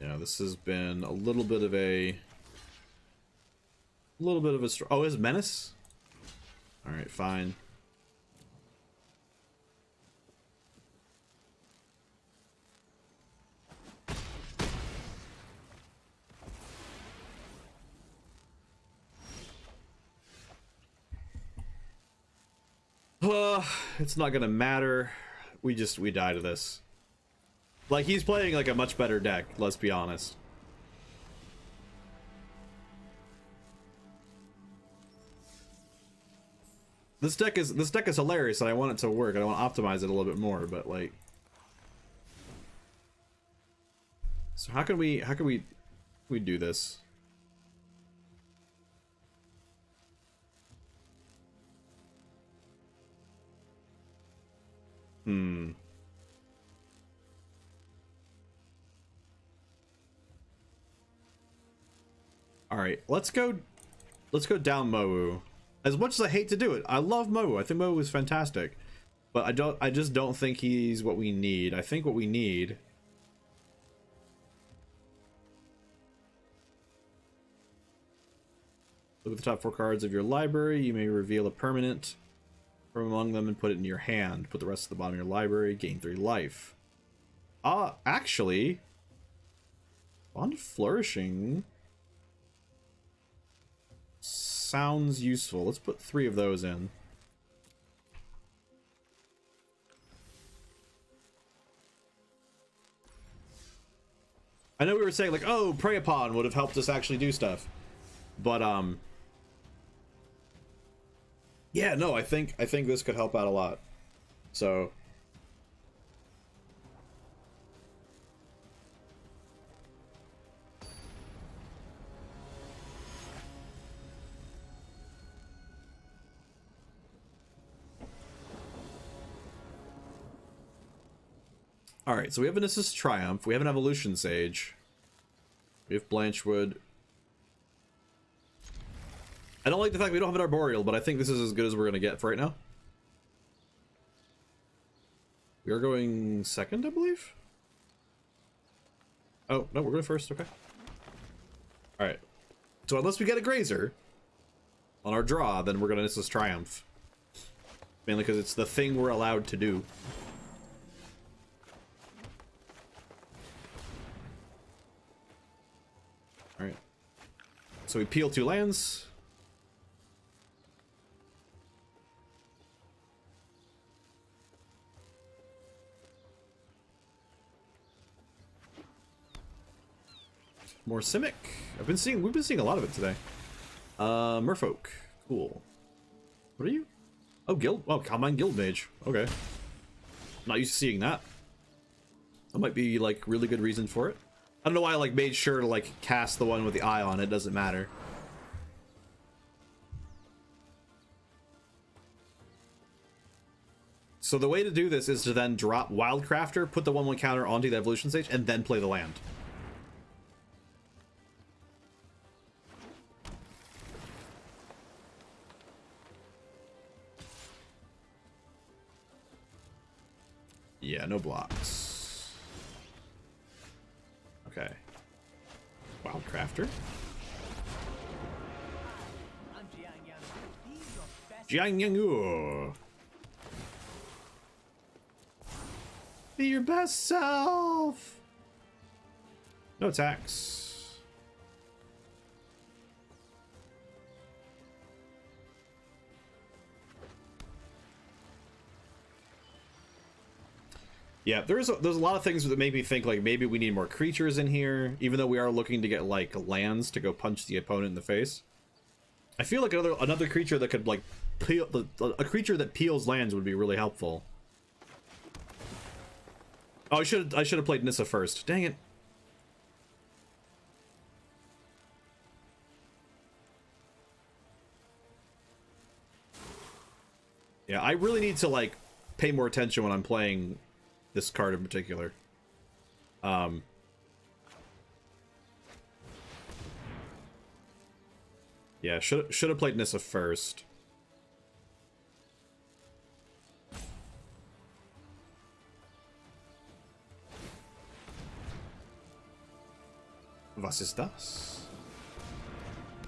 yeah, this has been a little bit of a oh, is Menace? All right, fine. It's not gonna matter. We die to this. Like, he's playing like a much better deck, let's be honest. This deck is hilarious and I want it to work. I want to optimize it a little bit more, but like, so how can we do this? All right, let's go down Mowu. As much as I hate to do it, I love Mowu. I think Mowu is fantastic, but I just don't think he's what we need. I think what we need look at the top 4 cards of your library. You may reveal a permanent from among them and put it in your hand. Put the rest at the bottom of your library. Gain 3 life. Actually, Bond of Flourishing sounds useful. Let's put 3 of those in. I know we were saying like, oh, Prey Upon would have helped us actually do stuff, but yeah, no, I think this could help out a lot. So all right, so we have Nissa's Triumph, we have an Evolution Sage, we have Blanchwood. I don't like the fact we don't have an Arboreal, but I think this is as good as we're gonna get for right now. We are going second, I believe. Oh no, we're going first. Okay. All right. So unless we get a Grazer on our draw, then we're gonna Nissa's Triumph. Mainly because it's the thing we're allowed to do. All right. So we peel 2 lands. More Simic. We've been seeing a lot of it today. Merfolk. Cool. What are you? Oh, Guild. Oh, Combine Guild Mage. Okay. Not used to seeing that. That might be like really good reason for it. I don't know why I like made sure to like cast the one with the eye on it. Doesn't matter. So the way to do this is to then drop Wildcrafter, put the 1/1 counter onto the Evolution Stage, and then play the land. Yeah, no blocks. Okay. Wildcrafter. Jiang Yangu. Be your best self. No attacks. Yeah, there's a lot of things that make me think like maybe we need more creatures in here, even though we are looking to get like lands to go punch the opponent in the face. I feel like another creature that could like peel a creature that peels lands would be really helpful. Oh, I should have played Nissa first. Dang it. Yeah, I really need to, like, pay more attention when I'm playing this card in particular. Yeah, should have played Nissa first. Was ist das?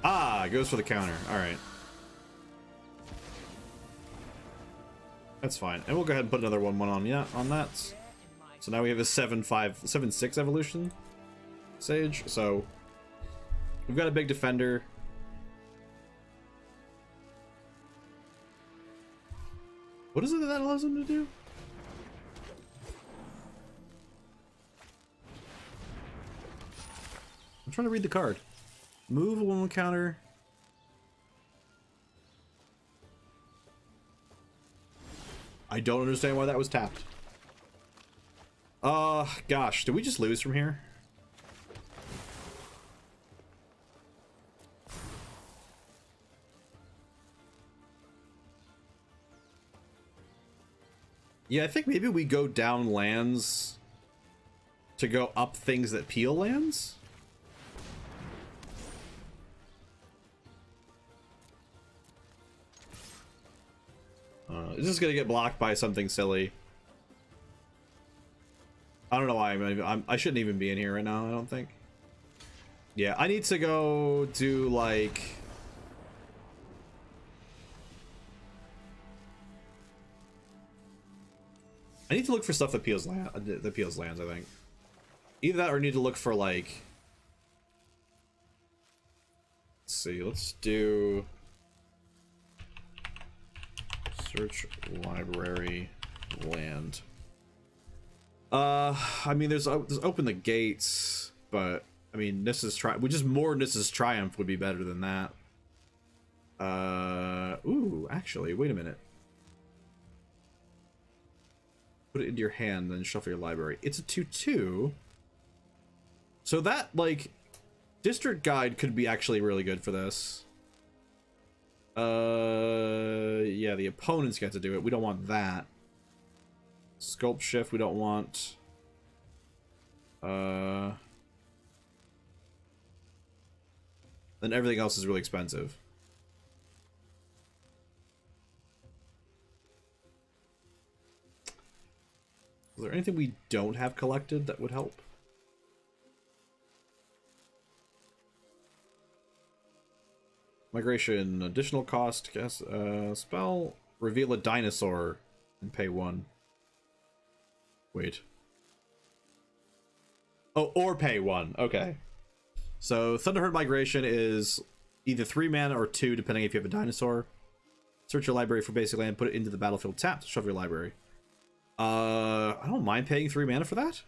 Ah, it goes for the counter. All right. That's fine. And we'll go ahead and put another 1/1 on, yeah, on that. So now we have a 7/5, 7/6 evolution Sage. So we've got a big defender. What is it that allows him to do? I'm trying to read the card. Move a 1/1 counter. I don't understand why that was tapped. Gosh, did we just lose from here? Yeah, I think maybe we go down lands to go up things that peel lands. It's just gonna get blocked by something silly. I don't know why I shouldn't even be in here right now, I don't think. Yeah, I need to go do like... I need to look for stuff that peels lands, I think. Either that or I need to look for like... Let's see, let's do... Search library land. I mean, there's open the gates, but I mean, more Nissa's Triumph would be better than that. Ooh, actually, wait a minute. Put it into your hand, then shuffle your library. It's a 2/2. So that, like, District Guide could be actually really good for this. Yeah, the opponents get to do it. We don't want that. Sculpt Shift, we don't want. Then everything else is really expensive. Is there anything we don't have collected that would help? Migration, additional cost, guess, spell, reveal a dinosaur, and pay 1. Wait. Oh, or pay 1, okay. So, Thunderherd Migration is either 3 mana or 2, depending if you have a dinosaur. Search your library for basic land, put it into the battlefield tapped, shuffle your library. I don't mind paying 3 mana for that.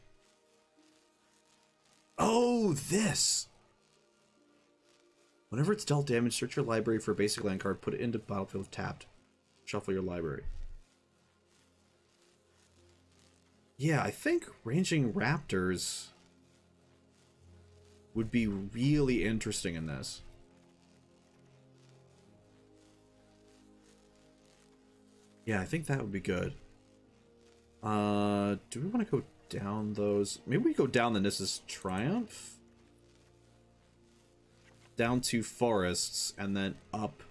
Oh, this! Whenever it's dealt damage, search your library for a basic land card, put it into battlefield tapped. Shuffle your library. Yeah, I think Ranging Raptors would be really interesting in this. Yeah, I think that would be good. Do we want to go down those? Maybe we go down the Nissa's Triumph? Down 2 forests and then up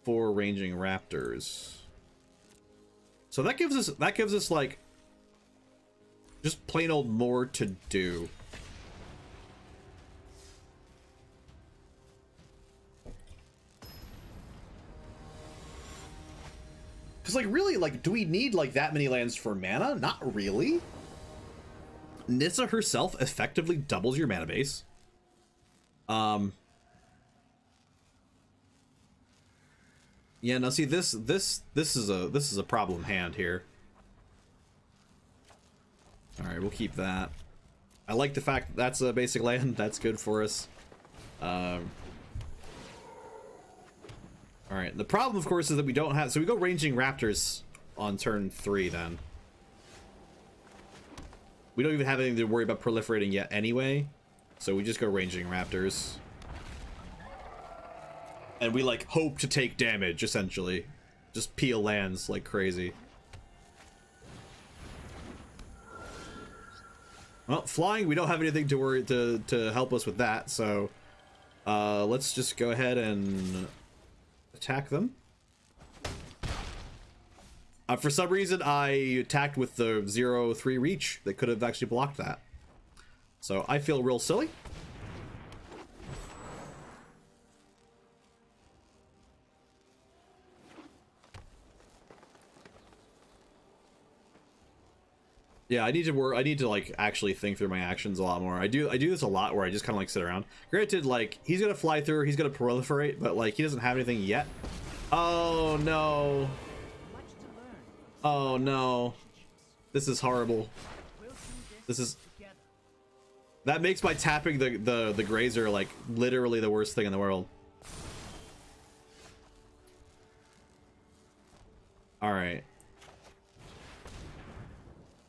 4 Ranging Raptors. So that gives us like just plain old more to do. Cuz like really, like, do we need like that many lands for mana? Not really. Nissa herself effectively doubles your mana base. Yeah, now see, this is a problem hand here. All right, we'll keep that. I like the fact that that's a basic land. That's good for us. All right, the problem, of course, is that we don't have... So we go Ranging Raptors on turn 3, then. We don't even have anything to worry about proliferating yet anyway. So we just go Ranging Raptors. And we, like, hope to take damage, essentially. just peel lands like crazy. Well, flying, we don't have anything to worry to help us with that, so let's just go ahead and attack them. For some reason, I attacked with the 0-3 reach that could have actually blocked that. So I feel real silly. Yeah, I need to like actually think through my actions a lot more. I do this a lot where I just kind of like sit around. Granted, like he's gonna fly through, he's gonna proliferate, but like he doesn't have anything yet. Oh no. Oh no. This is horrible. This is that makes my tapping the grazer like literally the worst thing in the world. All right.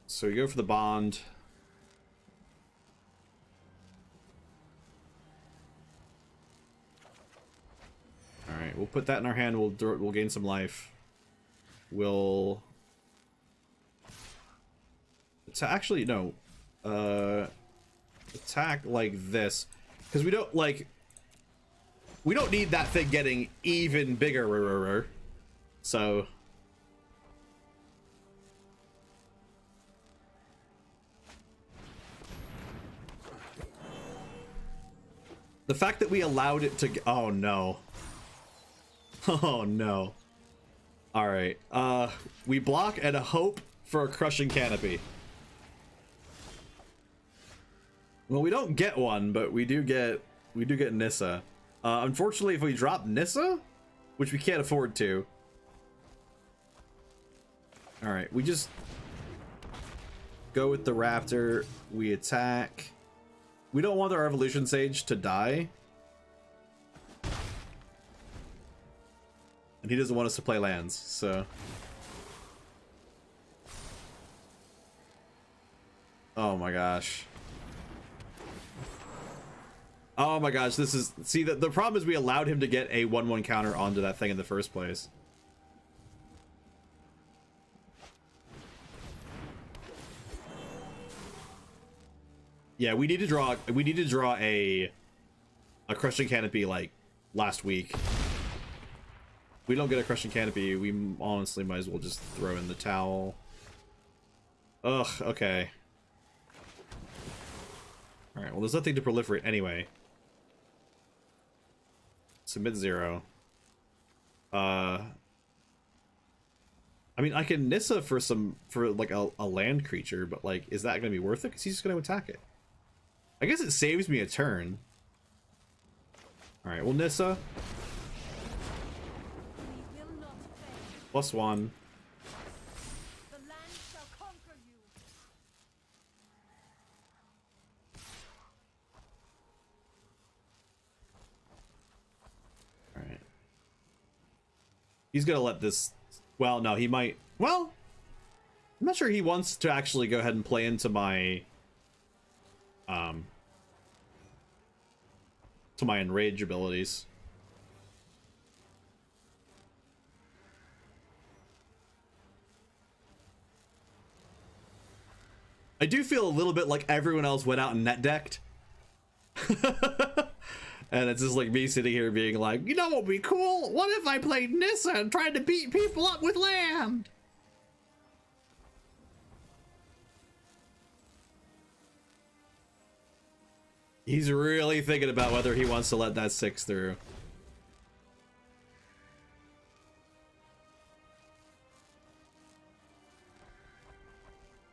So we go for the bond. All right, we'll put that in our hand. We'll gain some life. We'll actually no, attack like this because we don't need that thing getting even bigger. So. The fact that we allowed it to... Oh, no. Oh, no. All right. We block and a hope for a crushing canopy. Well, we don't get one, but we do get Nissa. Unfortunately, if we drop Nissa, which we can't afford to... All right, we just go with the raptor. We attack... We don't want our evolution sage to die. And he doesn't want us to play lands, so. Oh my gosh. Oh my gosh, this is... See, the problem is we allowed him to get a 1/1 counter onto that thing in the first place. Yeah, we need to draw a crushing canopy like last week. We don't get a crushing canopy, we honestly might as well just throw in the towel. Ugh, okay. Alright, well there's nothing to proliferate anyway. Submit 0. I mean I can Nissa for like a land creature, but like is that gonna be worth it? Because he's just gonna attack it. I guess it saves me a turn. Alright, well Nissa. +1. The land shall conquer you. Alright. He's gonna let this... Well, no, he might... Well, I'm not sure he wants to actually go ahead and play into my... to my enrage abilities. I do feel a little bit like everyone else went out and net decked. And it's just like me sitting here being like, you know what would be cool? What if I played Nissa and tried to beat people up with land? He's really thinking about whether he wants to let that 6 through.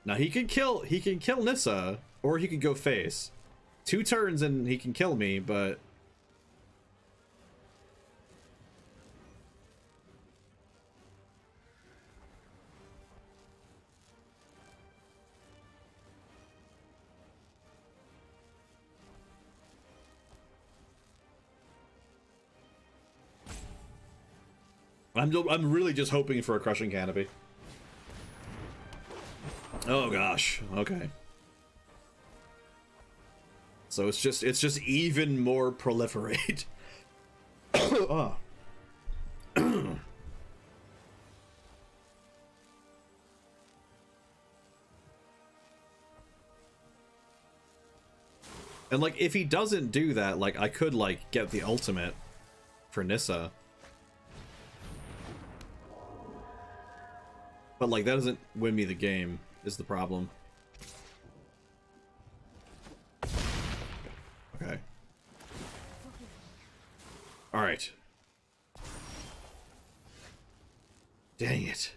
Now he can kill Nissa, or he could go face. 2 turns and he can kill me, but I'm really just hoping for a crushing canopy. Oh gosh, okay. So it's just even more proliferate. Oh. And like, if he doesn't do that, like, I could like get the ultimate for Nissa. But like, that doesn't win me the game, is the problem. Okay. Alright. Dang it.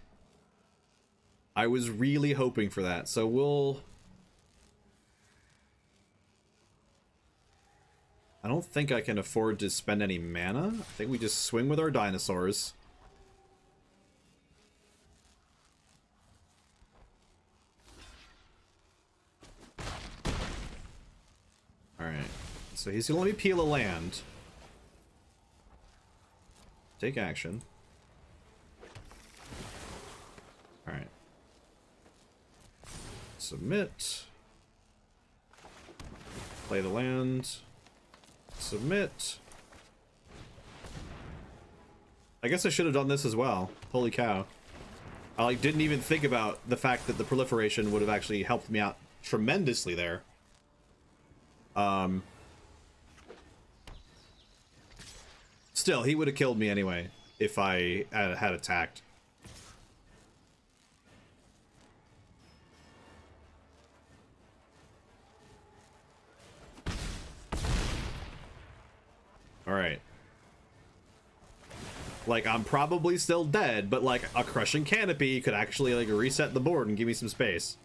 I was really hoping for that, so we'll... I don't think I can afford to spend any mana. I think we just swing with our dinosaurs. Alright. So he's gonna let me peel a land. Take action. Alright. Submit. Play the land. Submit. I guess I should have done this as well. Holy cow. I like didn't even think about the fact that the proliferation would have actually helped me out tremendously there. Still, he would have killed me anyway if I had attacked. Alright. Like, I'm probably still dead, but like a crushing canopy could actually like reset the board and give me some space.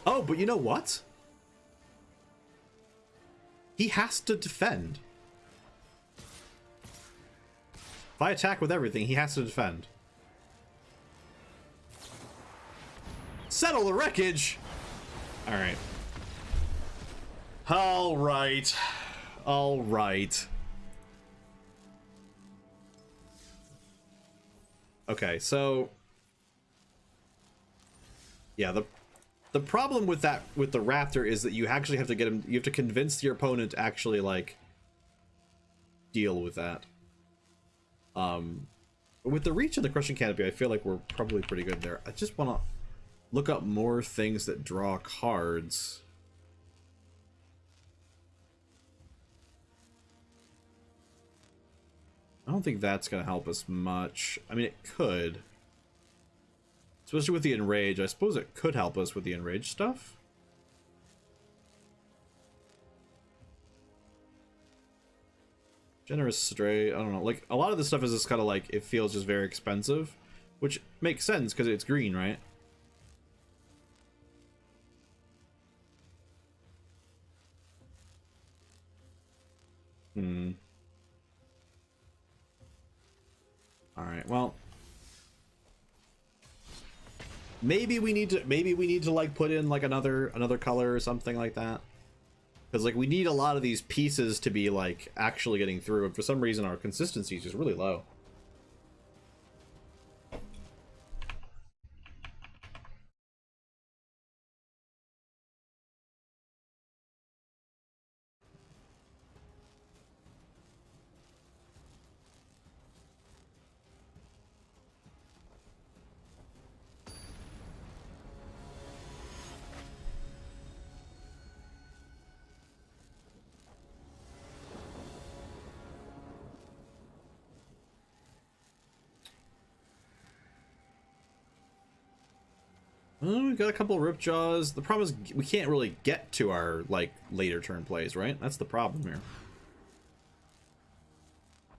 Oh, but you know what? He has to defend. If I attack with everything, he has to defend. Settle the wreckage! Alright. Alright. Alright. Okay, so... yeah, the problem with that, with the raptor, is that you actually have to get him, you have to convince your opponent to actually, like, deal with that. With the reach and the crushing canopy, I feel like we're probably pretty good there. I just want to look up more things that draw cards. I don't think that's going to help us much. I mean, it could. Especially with the enrage. I suppose it could help us with the enrage stuff. Generous stray. I don't know. Like, a lot of this stuff is just kind of like, it feels just very expensive. Which makes sense because it's green, right? Alright, well. Maybe we need to like put in like another color or something like that. Because like we need a lot of these pieces to be like actually getting through, and for some reason our consistency is just really low. We've got a couple of Ripjaws. The problem is we can't really get to our like later turn plays, right? That's the problem here.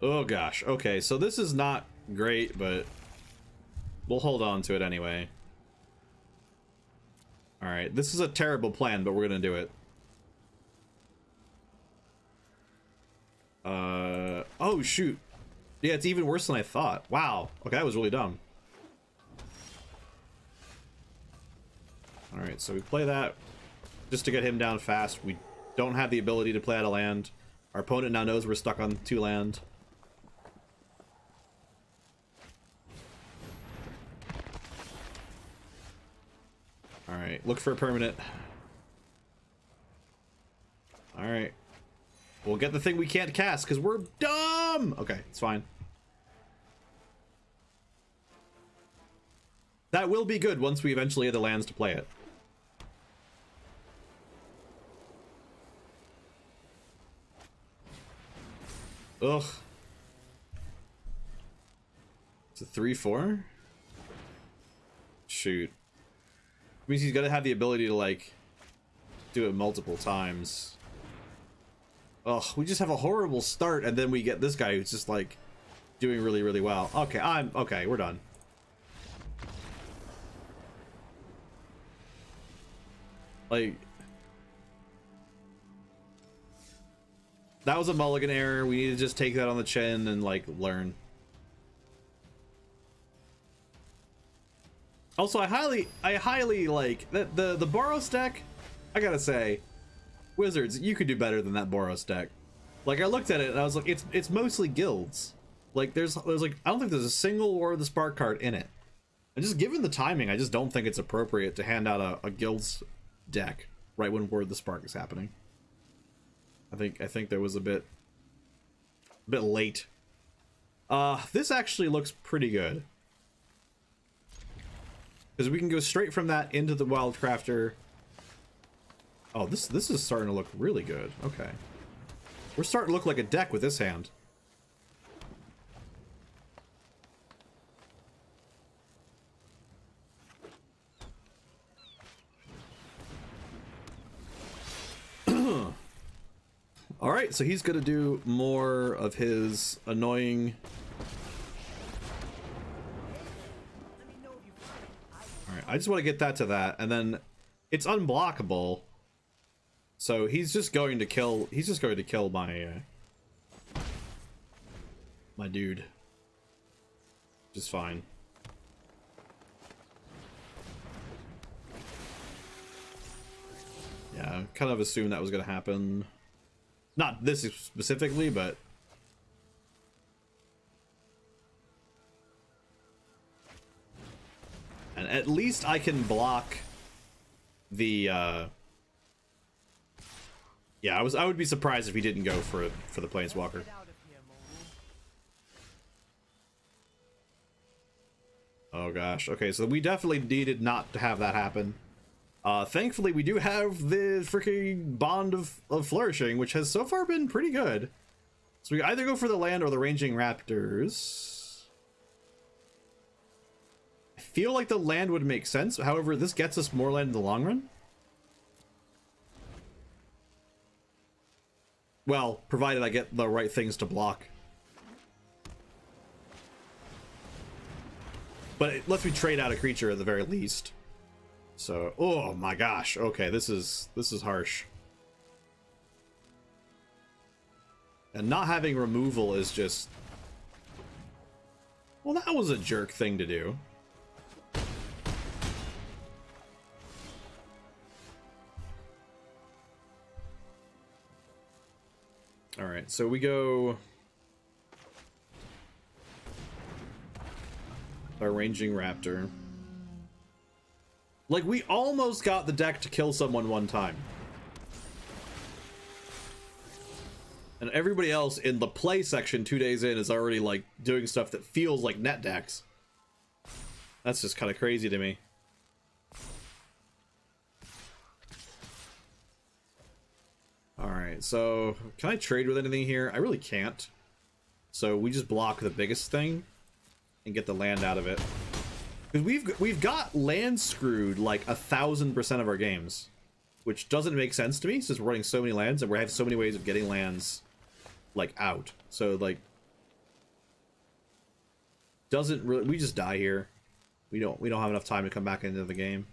Oh gosh. Okay, so this is not great, but we'll hold on to it anyway. Alright, this is a terrible plan, but we're gonna do it. Oh shoot. Yeah, it's even worse than I thought. Wow. Okay, that was really dumb. Alright, so we play that just to get him down fast. We don't have the ability to play out of land. Our opponent now knows we're stuck on 2 land. Alright, look for a permanent. Alright. We'll get the thing we can't cast because we're dumb! Okay, it's fine. That will be good once we eventually have the lands to play it. Ugh. It's a 3/4? Shoot. Means he's gotta have the ability to, like, do it multiple times. Ugh, we just have a horrible start, and then we get this guy who's just, like, doing really, really well. Okay, okay, we're done. Like, that was a mulligan error. We need to just take that on the chin and, like, learn. Also, I highly like that the Boros deck. I gotta say, Wizards, you could do better than that Boros deck. Like, I looked at it and I was like, it's mostly guilds. Like, there's like, I don't think there's a single War of the Spark card in it. And just given the timing, I just don't think it's appropriate to hand out a guilds deck right when War of the Spark is happening. I think there was a bit late. This actually looks pretty good. Because we can go straight from that into the Wildcrafter. Oh, this is starting to look really good. Okay. We're starting to look like a deck with this hand. Alright, so he's gonna do more of his annoying... Alright, I just want to get that to that, and then it's unblockable. So he's just going to kill my my dude. Which is fine. Yeah, I kind of assumed that was gonna happen. Not this specifically, but and at least I can block the yeah, I would be surprised if he didn't go for the Planeswalker. Oh gosh. Okay, so we definitely needed not to have that happen. Thankfully, we do have the freaking Bond of Flourishing, which has so far been pretty good. So we either go for the land or the Ranging Raptors. I feel like the land would make sense. However, this gets us more land in the long run. Well, provided I get the right things to block. But it lets me trade out a creature at the very least. So, oh my gosh. Okay, this is harsh. And not having removal is just... Well, that was a jerk thing to do. Alright, so we go... Our Ranging Raptor. Like, we almost got the deck to kill someone one time. And everybody else in the play section 2 days in is already, like, doing stuff that feels like net decks. That's just kind of crazy to me. Alright, so can I trade with anything here? I really can't. So we just block the biggest thing and get the land out of it. Because we've got land screwed like 1000% of our games, which doesn't make sense to me since we're running so many lands and we have so many ways of getting lands like out. So like doesn't really, we just die here. We don't have enough time to come back into the game.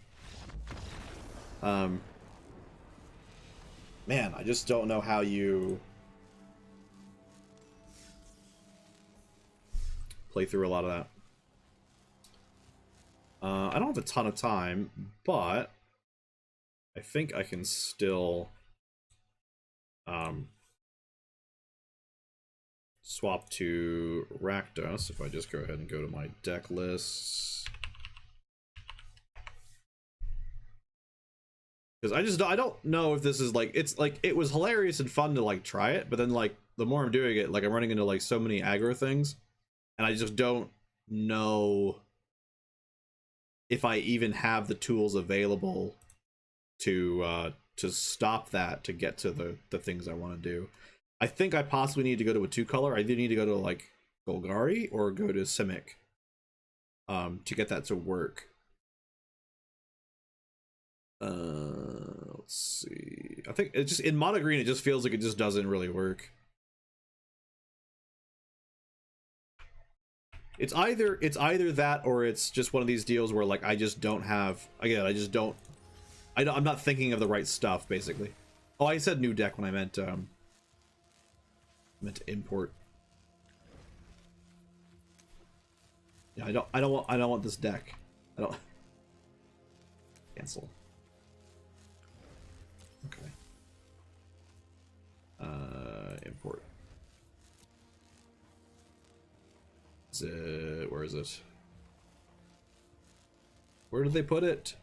Man, I just don't know how you play through a lot of that. I don't have a ton of time, but I think I can still swap to Rakdos if I just go ahead and go to my deck lists. Because I don't know if this is like, it's like, it was hilarious and fun to like try it, but then like the more I'm doing it, like I'm running into like so many aggro things and I just don't know if I even have the tools available to stop that, to get to the things I want to do. I think I possibly need to go to a 2-color. I either need to go to like Golgari or go to Simic to get that to work. Let's see. I think it just in mono green it just feels like it just doesn't really work. It's either that or it's just one of these deals where like I just don't have, again, I'm not thinking of the right stuff basically. Oh, I said new deck when I meant to import. Yeah, I don't want this deck. I don't cancel. Okay. Import. Where is it? Where did they put it?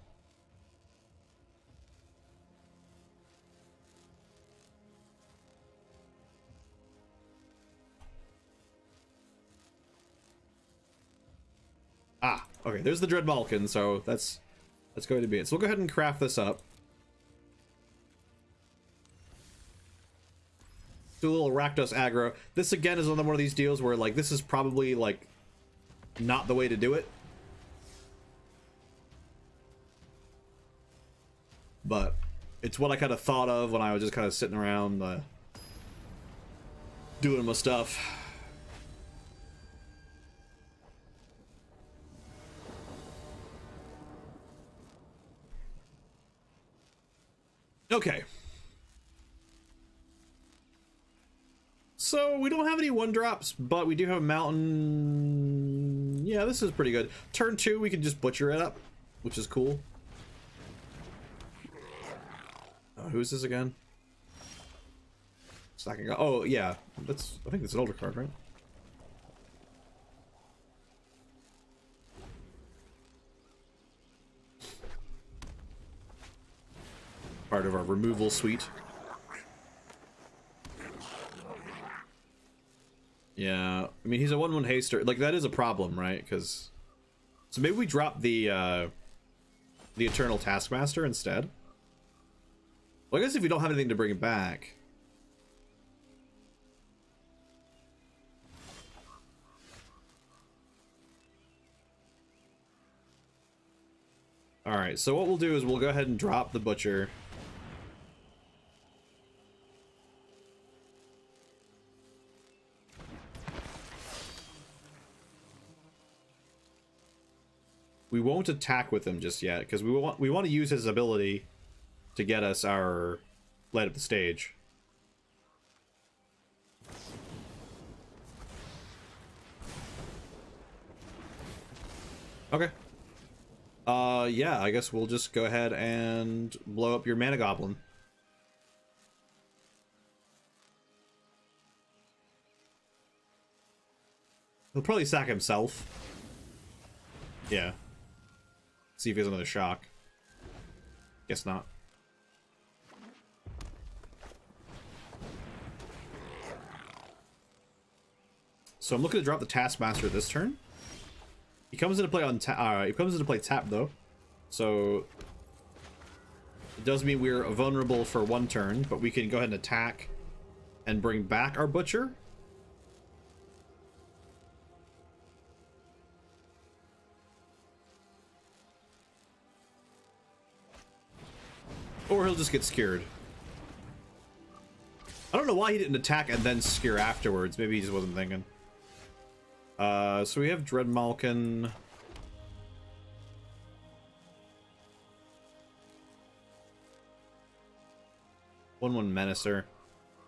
Ah, okay, there's the Dread Malkin, so that's going to be it. So we'll go ahead and craft this up. Do a little Rakdos aggro. This again is another one of these deals where like this is probably like not the way to do it. But it's what I kind of thought of when I was just kind of sitting around doing my stuff. Okay. So we don't have any 1-drops, but we do have a mountain. Yeah, this is pretty good. Turn 2, we can just butcher it up, which is cool. Who's this again? Stacking. Oh yeah, I think that's an older card, right? Part of our removal suite. Yeah, I mean he's a 1/1 haster. Like that is a problem, right? Because so maybe we drop the Eternal Taskmaster instead. Well, I guess if you don't have anything to bring it back. All right, so what we'll do is we'll go ahead and drop the Butcher. We won't attack with him just yet because we want to use his ability to get us our light up the stage. Okay. Yeah, I guess we'll just go ahead and blow up your Mana Goblin. He'll probably sack himself. Yeah. See if he has another shock. Guess not. So I'm looking to drop the Taskmaster this turn. He comes into play on he comes into play tap though, so it does mean we're vulnerable for 1 turn, but we can go ahead and attack and bring back our Butcher. Or he'll just get scared. I don't know why he didn't attack and then scare afterwards. Maybe he just wasn't thinking. So we have Dread Malkin. One Menacer.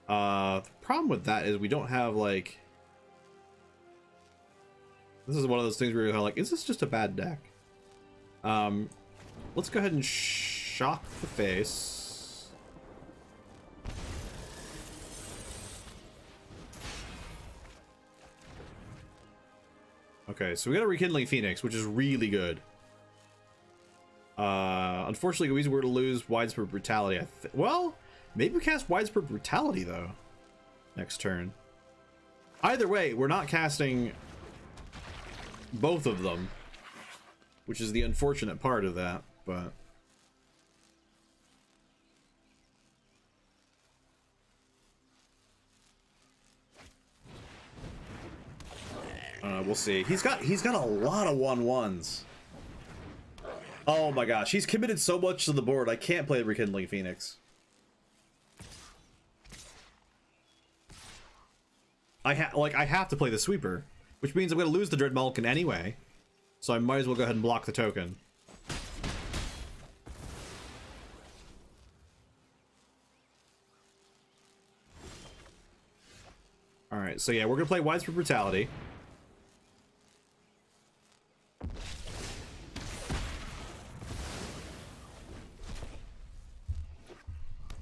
The problem with that is we don't have like. This is one of those things where you're like, is this just a bad deck? Let's go ahead and shock the face. Okay, so we got a Rekindling Phoenix, which is really good. Unfortunately, we were to lose Widespread Brutality. Well, maybe we cast Widespread Brutality, though, next turn. Either way, we're not casting both of them. which is the unfortunate part of that, but we'll see. He's got a lot of 1/1s. Oh my gosh, he's committed so much to the board. I can't play the Rekindling Phoenix. I have to play the Sweeper, which means I'm going to lose the Dread Malkin anyway. So I might as well go ahead and block the token. All right, so yeah, we're going to play Widespread Brutality.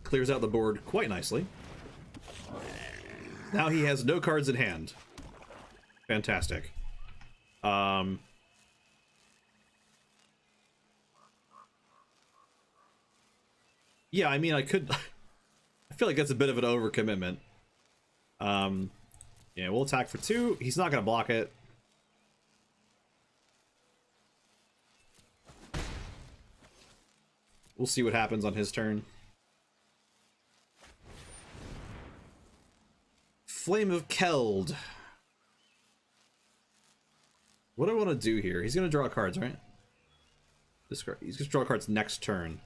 Clears out the board quite nicely. Now he has no cards in hand. Fantastic. Yeah, I mean, I could... I feel like that's a bit of an overcommitment. Yeah, we'll attack for 2. He's not going to block it. We'll see what happens on his turn. Flame of Keld. What do I want to do here? He's going to draw cards, right? He's going to draw cards next turn.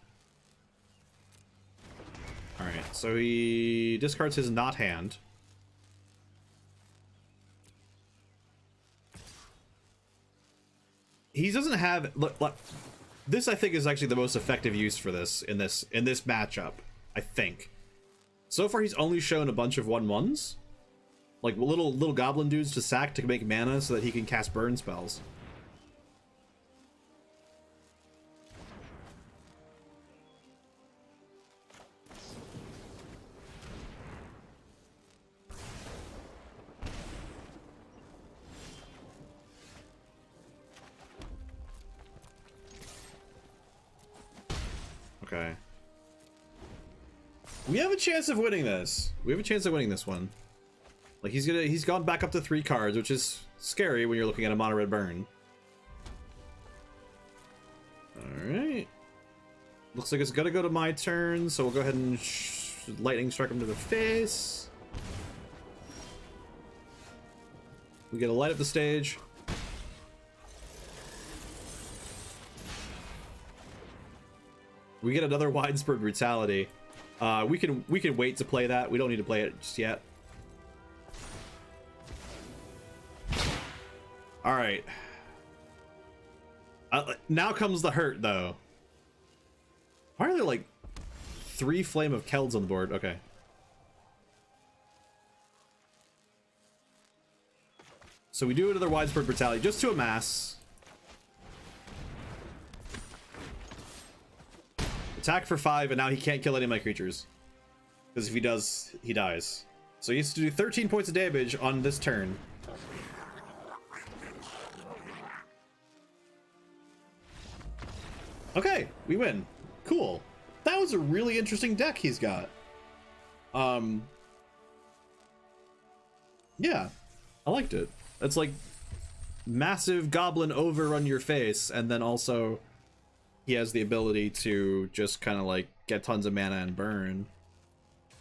Alright, so he discards his not hand. He doesn't have... Look, this, I think, is actually the most effective use for this in this matchup, I think. So far, he's only shown a bunch of 1/1s. Like little goblin dudes to sack to make mana so that he can cast burn spells. Okay. We have a chance of winning this. We have a chance of winning this one. Like he's gone back up to 3 cards, which is scary when you're looking at a mono red burn. Alright. Looks like it's gonna go to my turn, so we'll go ahead and lightning strike him to the face. We get to light up the stage. We get another Widespread Brutality. We can wait to play that. We don't need to play it just yet. All right. Now comes the hurt, though. Why are there like 3 Flame of Kelds on the board? Okay. So we do another Widespread Brutality just to amass. Attack for 5, and now he can't kill any of my creatures. Because if he does, he dies. So he has to do 13 points of damage on this turn. Okay, we win. Cool. That was a really interesting deck he's got. Yeah, I liked it. It's like massive goblin overrun your face, and then also he has the ability to just kind of like get tons of mana and burn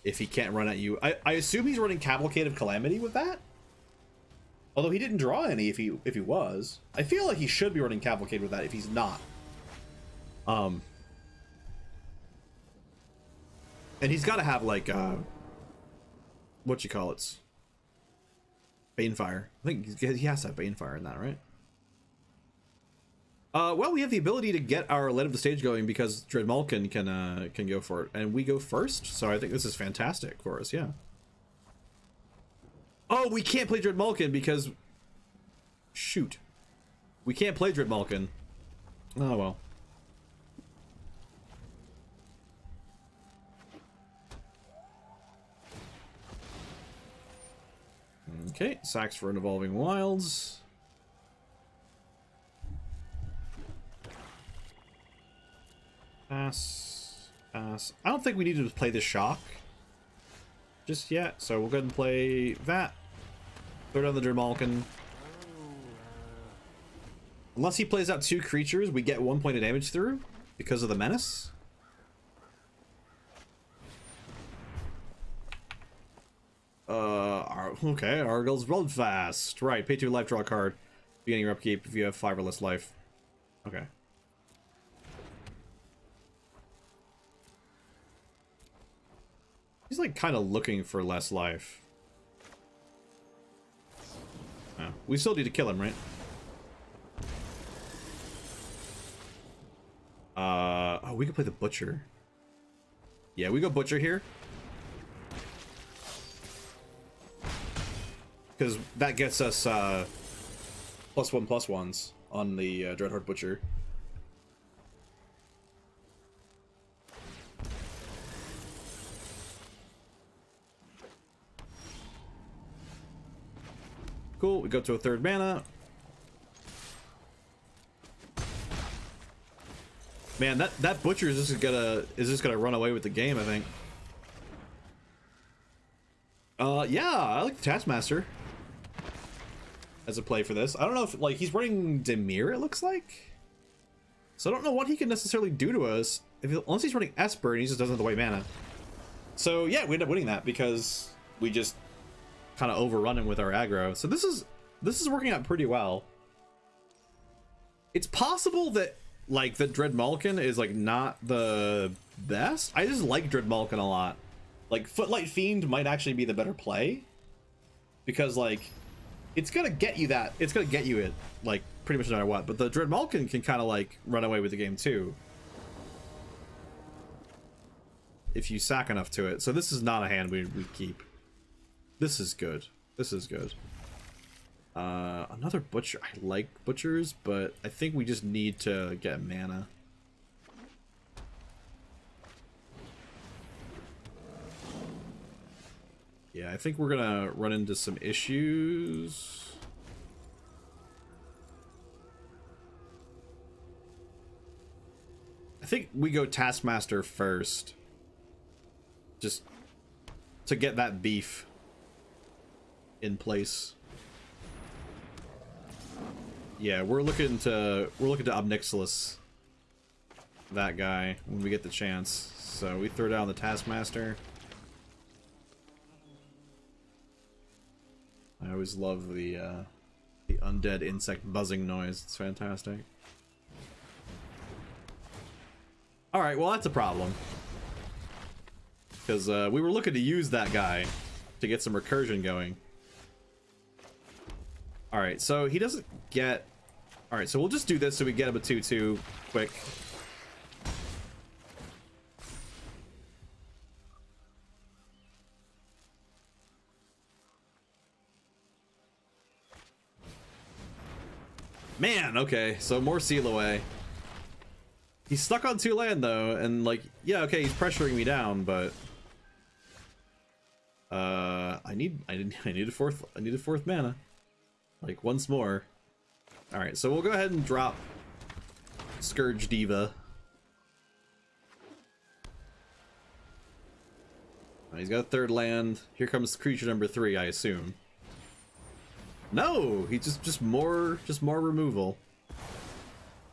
if he can't run at you. I assume he's running Cavalcade of Calamity with that? Although he didn't draw any if he was. I feel like he should be running Cavalcade with that if he's not. And he's got to have like what you call it, Banefire. I think he has to have Banefire in that, right? Well, we have the ability to get our Light of the Stage going because Dread Malkin can go for it, and we go first. So I think this is fantastic for us. Yeah. Oh, we can't play Dread Malkin because shoot, we can't play Dread Malkin. Oh well. Okay, sacks for an Evolving Wilds. Pass. Pass. I don't think we need to play the Shock just yet, so we'll go ahead and play that. Throw down the Dread Malkin. Unless he plays out 2 creatures, we get 1 point of damage through because of the menace. Okay, Argyl's Bloodfast. Right, pay 2 life, draw a card. Beginning your upkeep if you have 5 or less life. Okay. He's like kind of looking for less life. Oh, we still need to kill him, right? Oh, we could play the Butcher. Yeah, we go Butcher here. Because that gets us +1/+1s on the Dreadhorde Butcher. Cool, we go to a 3rd mana. Man, that Butcher is just gonna run away with the game, I think. Yeah, I like the Taskmaster as a play for this. I don't know if, like, he's running Dimir, it looks like. So I don't know what he can necessarily do to us unless he's running Esper and he just doesn't have the white mana. So yeah, we end up winning that because we just kind of overrun him with our aggro. So this is working out pretty well. It's possible that like the Dread Malkin is like not the best. I just like Dread Malkin a lot. Like Footlight Fiend might actually be the better play because like it's gonna get you it like pretty much no matter what. But the Dread Malkin can kind of like run away with the game too if you sack enough to it. So this is not a hand we keep. This is good. This is good. Another Butcher. I like Butchers, but I think we just need to get mana. Yeah, I think we're gonna run into some issues. I think we go Taskmaster first. Just to get that beef in place. Yeah, we're looking to Obnixilis that guy when we get the chance. So we throw down the Taskmaster. I always love the undead insect buzzing noise. It's fantastic. All right, well that's a problem because we were looking to use that guy to get some recursion going. All right, so he doesn't get. All right, so we'll just do this so we get him a 2/2 quick. Man, okay, so more seal away. He's stuck on 2 land though, and like, yeah, okay, he's pressuring me down, but I need a fourth mana, like once more. All right, so we'll go ahead and drop Scourge Diva. He's got a 3rd land. Here comes creature number 3, I assume. No, he's just more removal.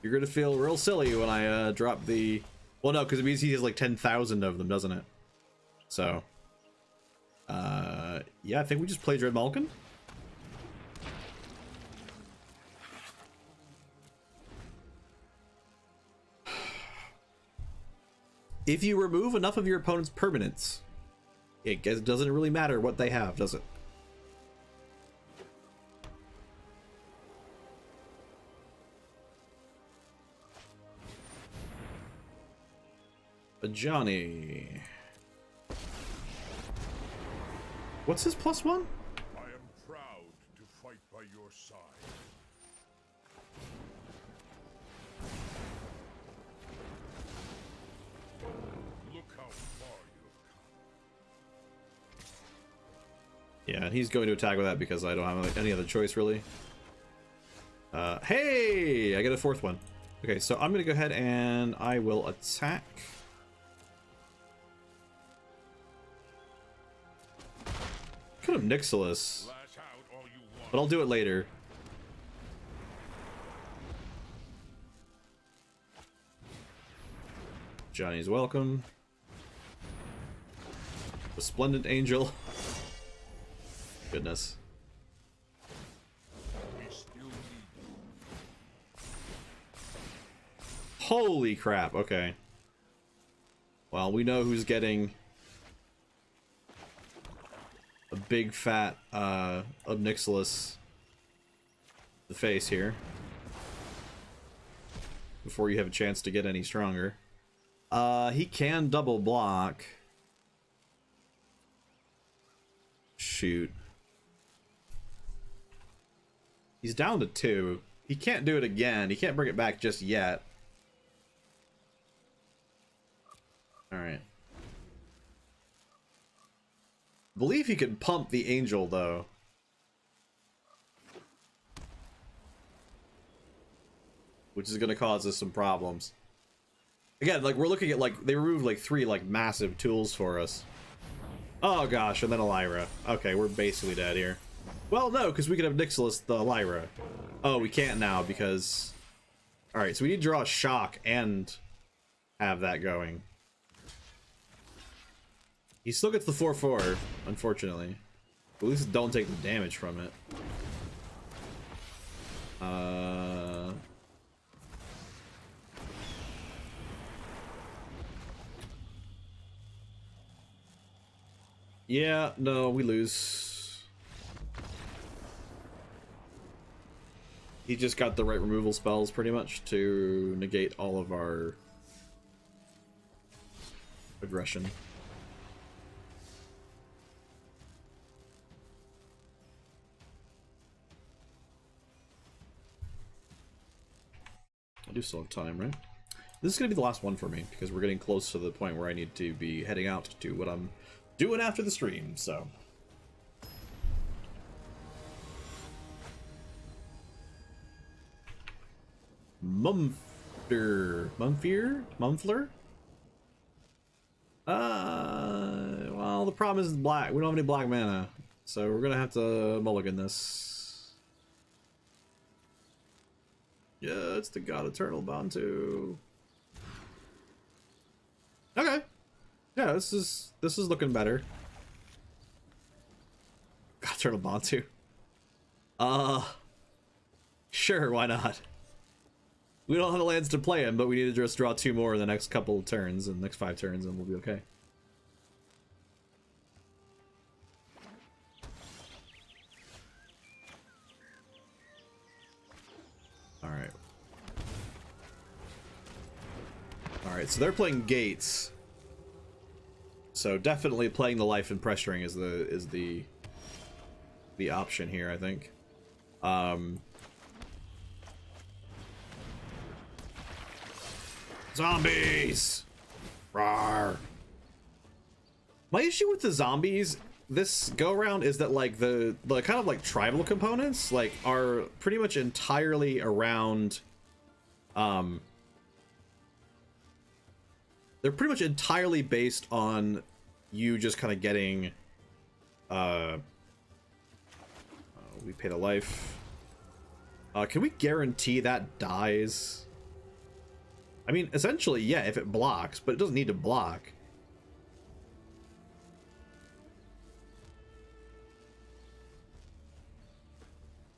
You're gonna feel real silly when I drop the. Well, no, because it means he has like 10,000 of them, doesn't it? So, yeah, I think we just play Dread Malkin. If you remove enough of your opponent's permanents, it doesn't really matter what they have, does it? Johnny. What's his +1? I am proud to fight by your side. Look how far you've come. Yeah, he's going to attack with that because I don't have any other choice really. Hey, I get a 4th one. Okay, so I'm gonna go ahead and I will attack. Could have Nixilis, but I'll do it later. Johnny's welcome. Resplendent Angel. Goodness. We still need Holy crap, okay. Well, we know who's getting a big fat Obnixilis the face here. Before you have a chance to get any stronger. He can double block. Shoot. He's down to 2. He can't do it again. He can't bring it back just yet. Alright. I believe he can pump the angel, though. Which is going to cause us some problems. Again, like, we're looking at, like, they removed, like, 3, like, massive tools for us. Oh, gosh, and then a Lyra. Okay, we're basically dead here. Well, no, because we could have Nixilis the Lyra. Oh, we can't now, because... Alright, so we need to draw a Shock and have that going. He still gets the 4/4, unfortunately. At least don't take the damage from it. Yeah, no, we lose. He just got the right removal spells, pretty much, to negate all of our aggression. I do still have time, right? This is going to be the last one for me, because we're getting close to the point where I need to be heading out to what I'm doing after the stream, so. Mumfler? Well, the problem is black. We don't have any black mana, so we're gonna have to mulligan this. Yeah, it's the God Eternal Bantu. Okay. Yeah, this is looking better. God Eternal Bantu. Sure, why not? We don't have the lands to play him, but we need to just draw 2 more in the next couple of turns, and the next 5 turns, and we'll be okay. Alright. Alright, so they're playing Gates. So definitely playing the life and pressuring is the option here, I think. Zombies! Rawr. My issue with the zombies this go around is that like the kind of like tribal components like are pretty much entirely around they're pretty much entirely based on you just kind of getting we paid a life. Can we guarantee that dies? I mean, essentially, yeah, if it blocks, but it doesn't need to block.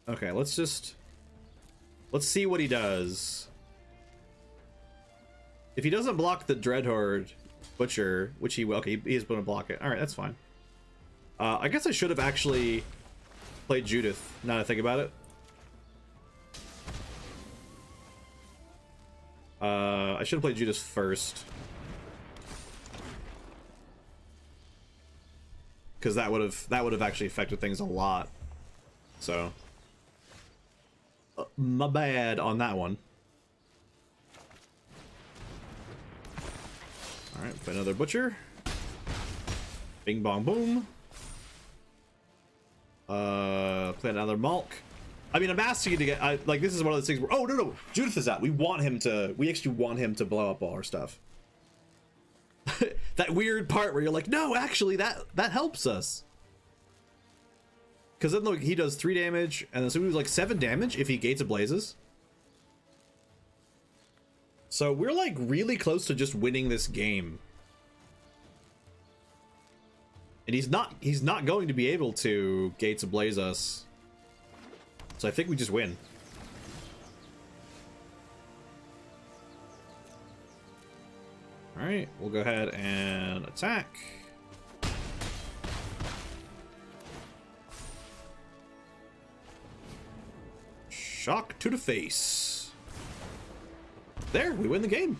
Okay, let's see what he does. If he doesn't block the Dreadhorde Butcher, which he will, okay, he is going to block it. All right, that's fine. I guess I should have actually played Judith, now that I think about it. I should have played Judith first. Because that would have actually affected things a lot. So my bad on that one. Alright, play another Butcher. Bing bong boom. Play another Malk. I mean, I'm asking you to get, like, this is one of those things where, oh, no, Judith is out. We actually want him to blow up all our stuff. That weird part where you're like, no, actually, that helps us. Because then, look, he does 3 damage, and then so he was like 7 damage if he Gates Ablazes. So we're like really close to just winning this game. And he's not going to be able to Gates Ablaze us. So I think we just win. Alright, we'll go ahead and attack. Shock to the face. There, we win the game.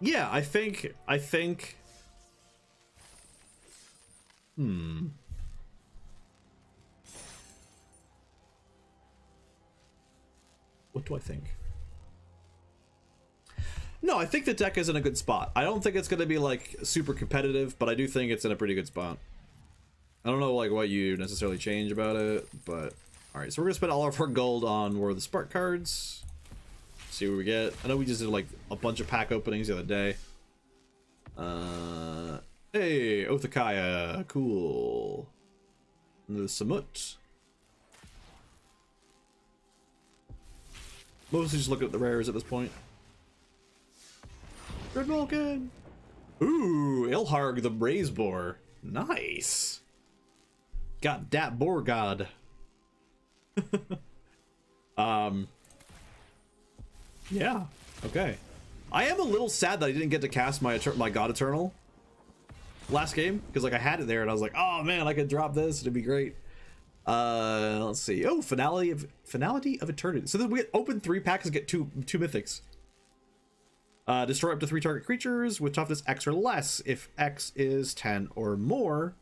Yeah, I think what do I think? No, I think the deck is in a good spot. I don't think it's going to be like super competitive, but I do think it's in a pretty good spot. I don't know like what you necessarily change about it, but all right. So we're gonna spend all of our gold on War of the Spark cards. See what we get. I know we just did like a bunch of pack openings the other day. Hey, Othakaya, cool. The Samut. Mostly just looking at the rares at this point. Red Vulcan. Ooh, Ilharg the Braze Boar. Nice. Got dat boar god. Yeah. Okay. I am a little sad that I didn't get to cast my God Eternal last game because like I had it there and I was like, oh man, I could drop this. It'd be great. Let's see. Oh, Finality of Eternity. So then we open 3 packs and get two mythics. Destroy up to 3 target creatures with toughness X or less. If X is 10 or more,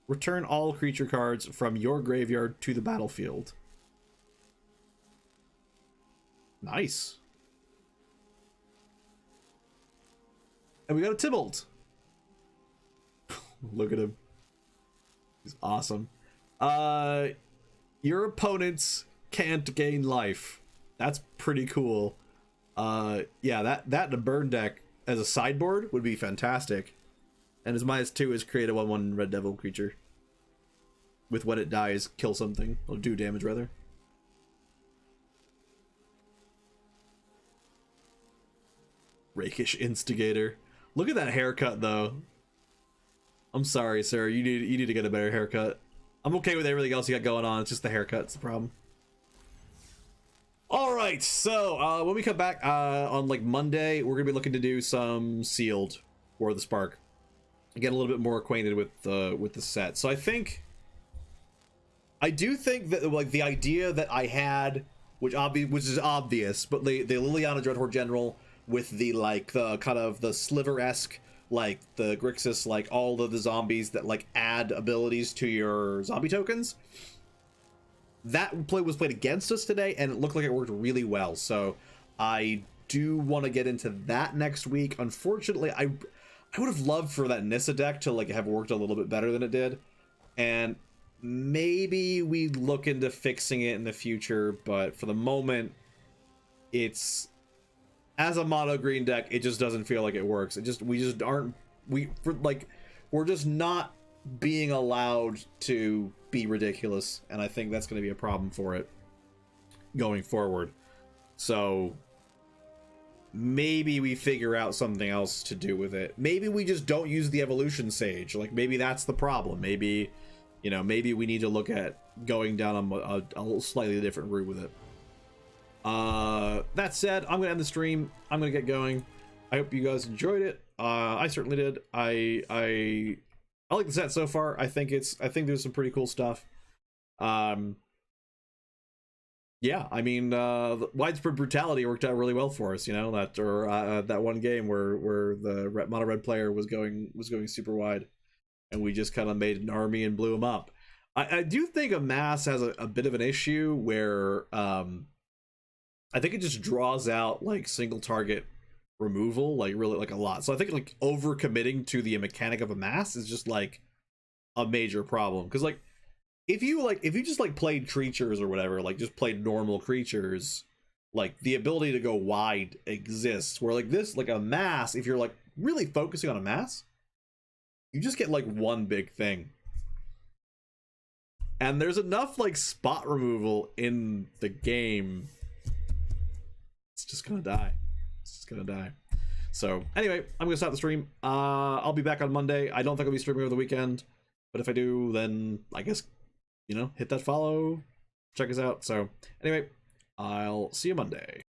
return all creature cards from your graveyard to the battlefield. Nice. And we got a Tybalt. Look at him. He's awesome. Your opponents can't gain life. That's pretty cool. Yeah, that and a burn deck as a sideboard would be fantastic. And his -2 is create a 1/1 Red Devil creature. With when it dies, kill something. Or do damage, rather. Rakish Instigator. Look at that haircut, though. I'm sorry, sir. You need to get a better haircut. I'm okay with everything else you got going on. It's just the haircut's the problem. All right, so when we come back on like Monday, we're gonna be looking to do some sealed War of the Spark, get a little bit more acquainted with the set. So I do think that like the idea that I had, which is obvious, but the Liliana Dreadhorde General with the like the kind of the Sliver-esque, like the Grixis, like all of the zombies that like add abilities to your zombie tokens. That play was played against us today, and it looked like it worked really well. So I do want to get into that next week. Unfortunately, I would have loved for that Nissa deck to like have worked a little bit better than it did, and maybe we look into fixing it in the future. But for the moment, it's as a mono green deck, it just doesn't feel like it works. We're just not being allowed to be ridiculous, and I think that's going to be a problem for it going forward. So maybe we figure out something else to do with it. Maybe we just don't use the evolution sage. Like maybe that's the problem. Maybe, you know, maybe we need to look at going down a slightly different route with it. That said, I'm gonna end the stream. I'm gonna get going. I hope you guys enjoyed it. I certainly did. I like the set so far. I think there's some pretty cool stuff. Yeah, I mean, widespread brutality worked out really well for us. You know that one game where the mono red player was going super wide, and we just kind of made an army and blew him up. I do think Amass has a bit of an issue where I think it just draws out like single target removal like really like a lot. So I think like over committing to the mechanic of Amass is just like a major problem, because like if you just like played creatures or whatever, like just played normal creatures, like the ability to go wide exists, where like this, like Amass, if you're like really focusing on Amass, you just get like one big thing. And there's enough like spot removal in the game. It's just gonna die. It's just gonna die. So anyway, I'm gonna stop the stream. I'll be back on Monday. I don't think I'll be streaming over the weekend, but if I do, then I guess, you know, hit that follow, check us out. So anyway, I'll see you Monday.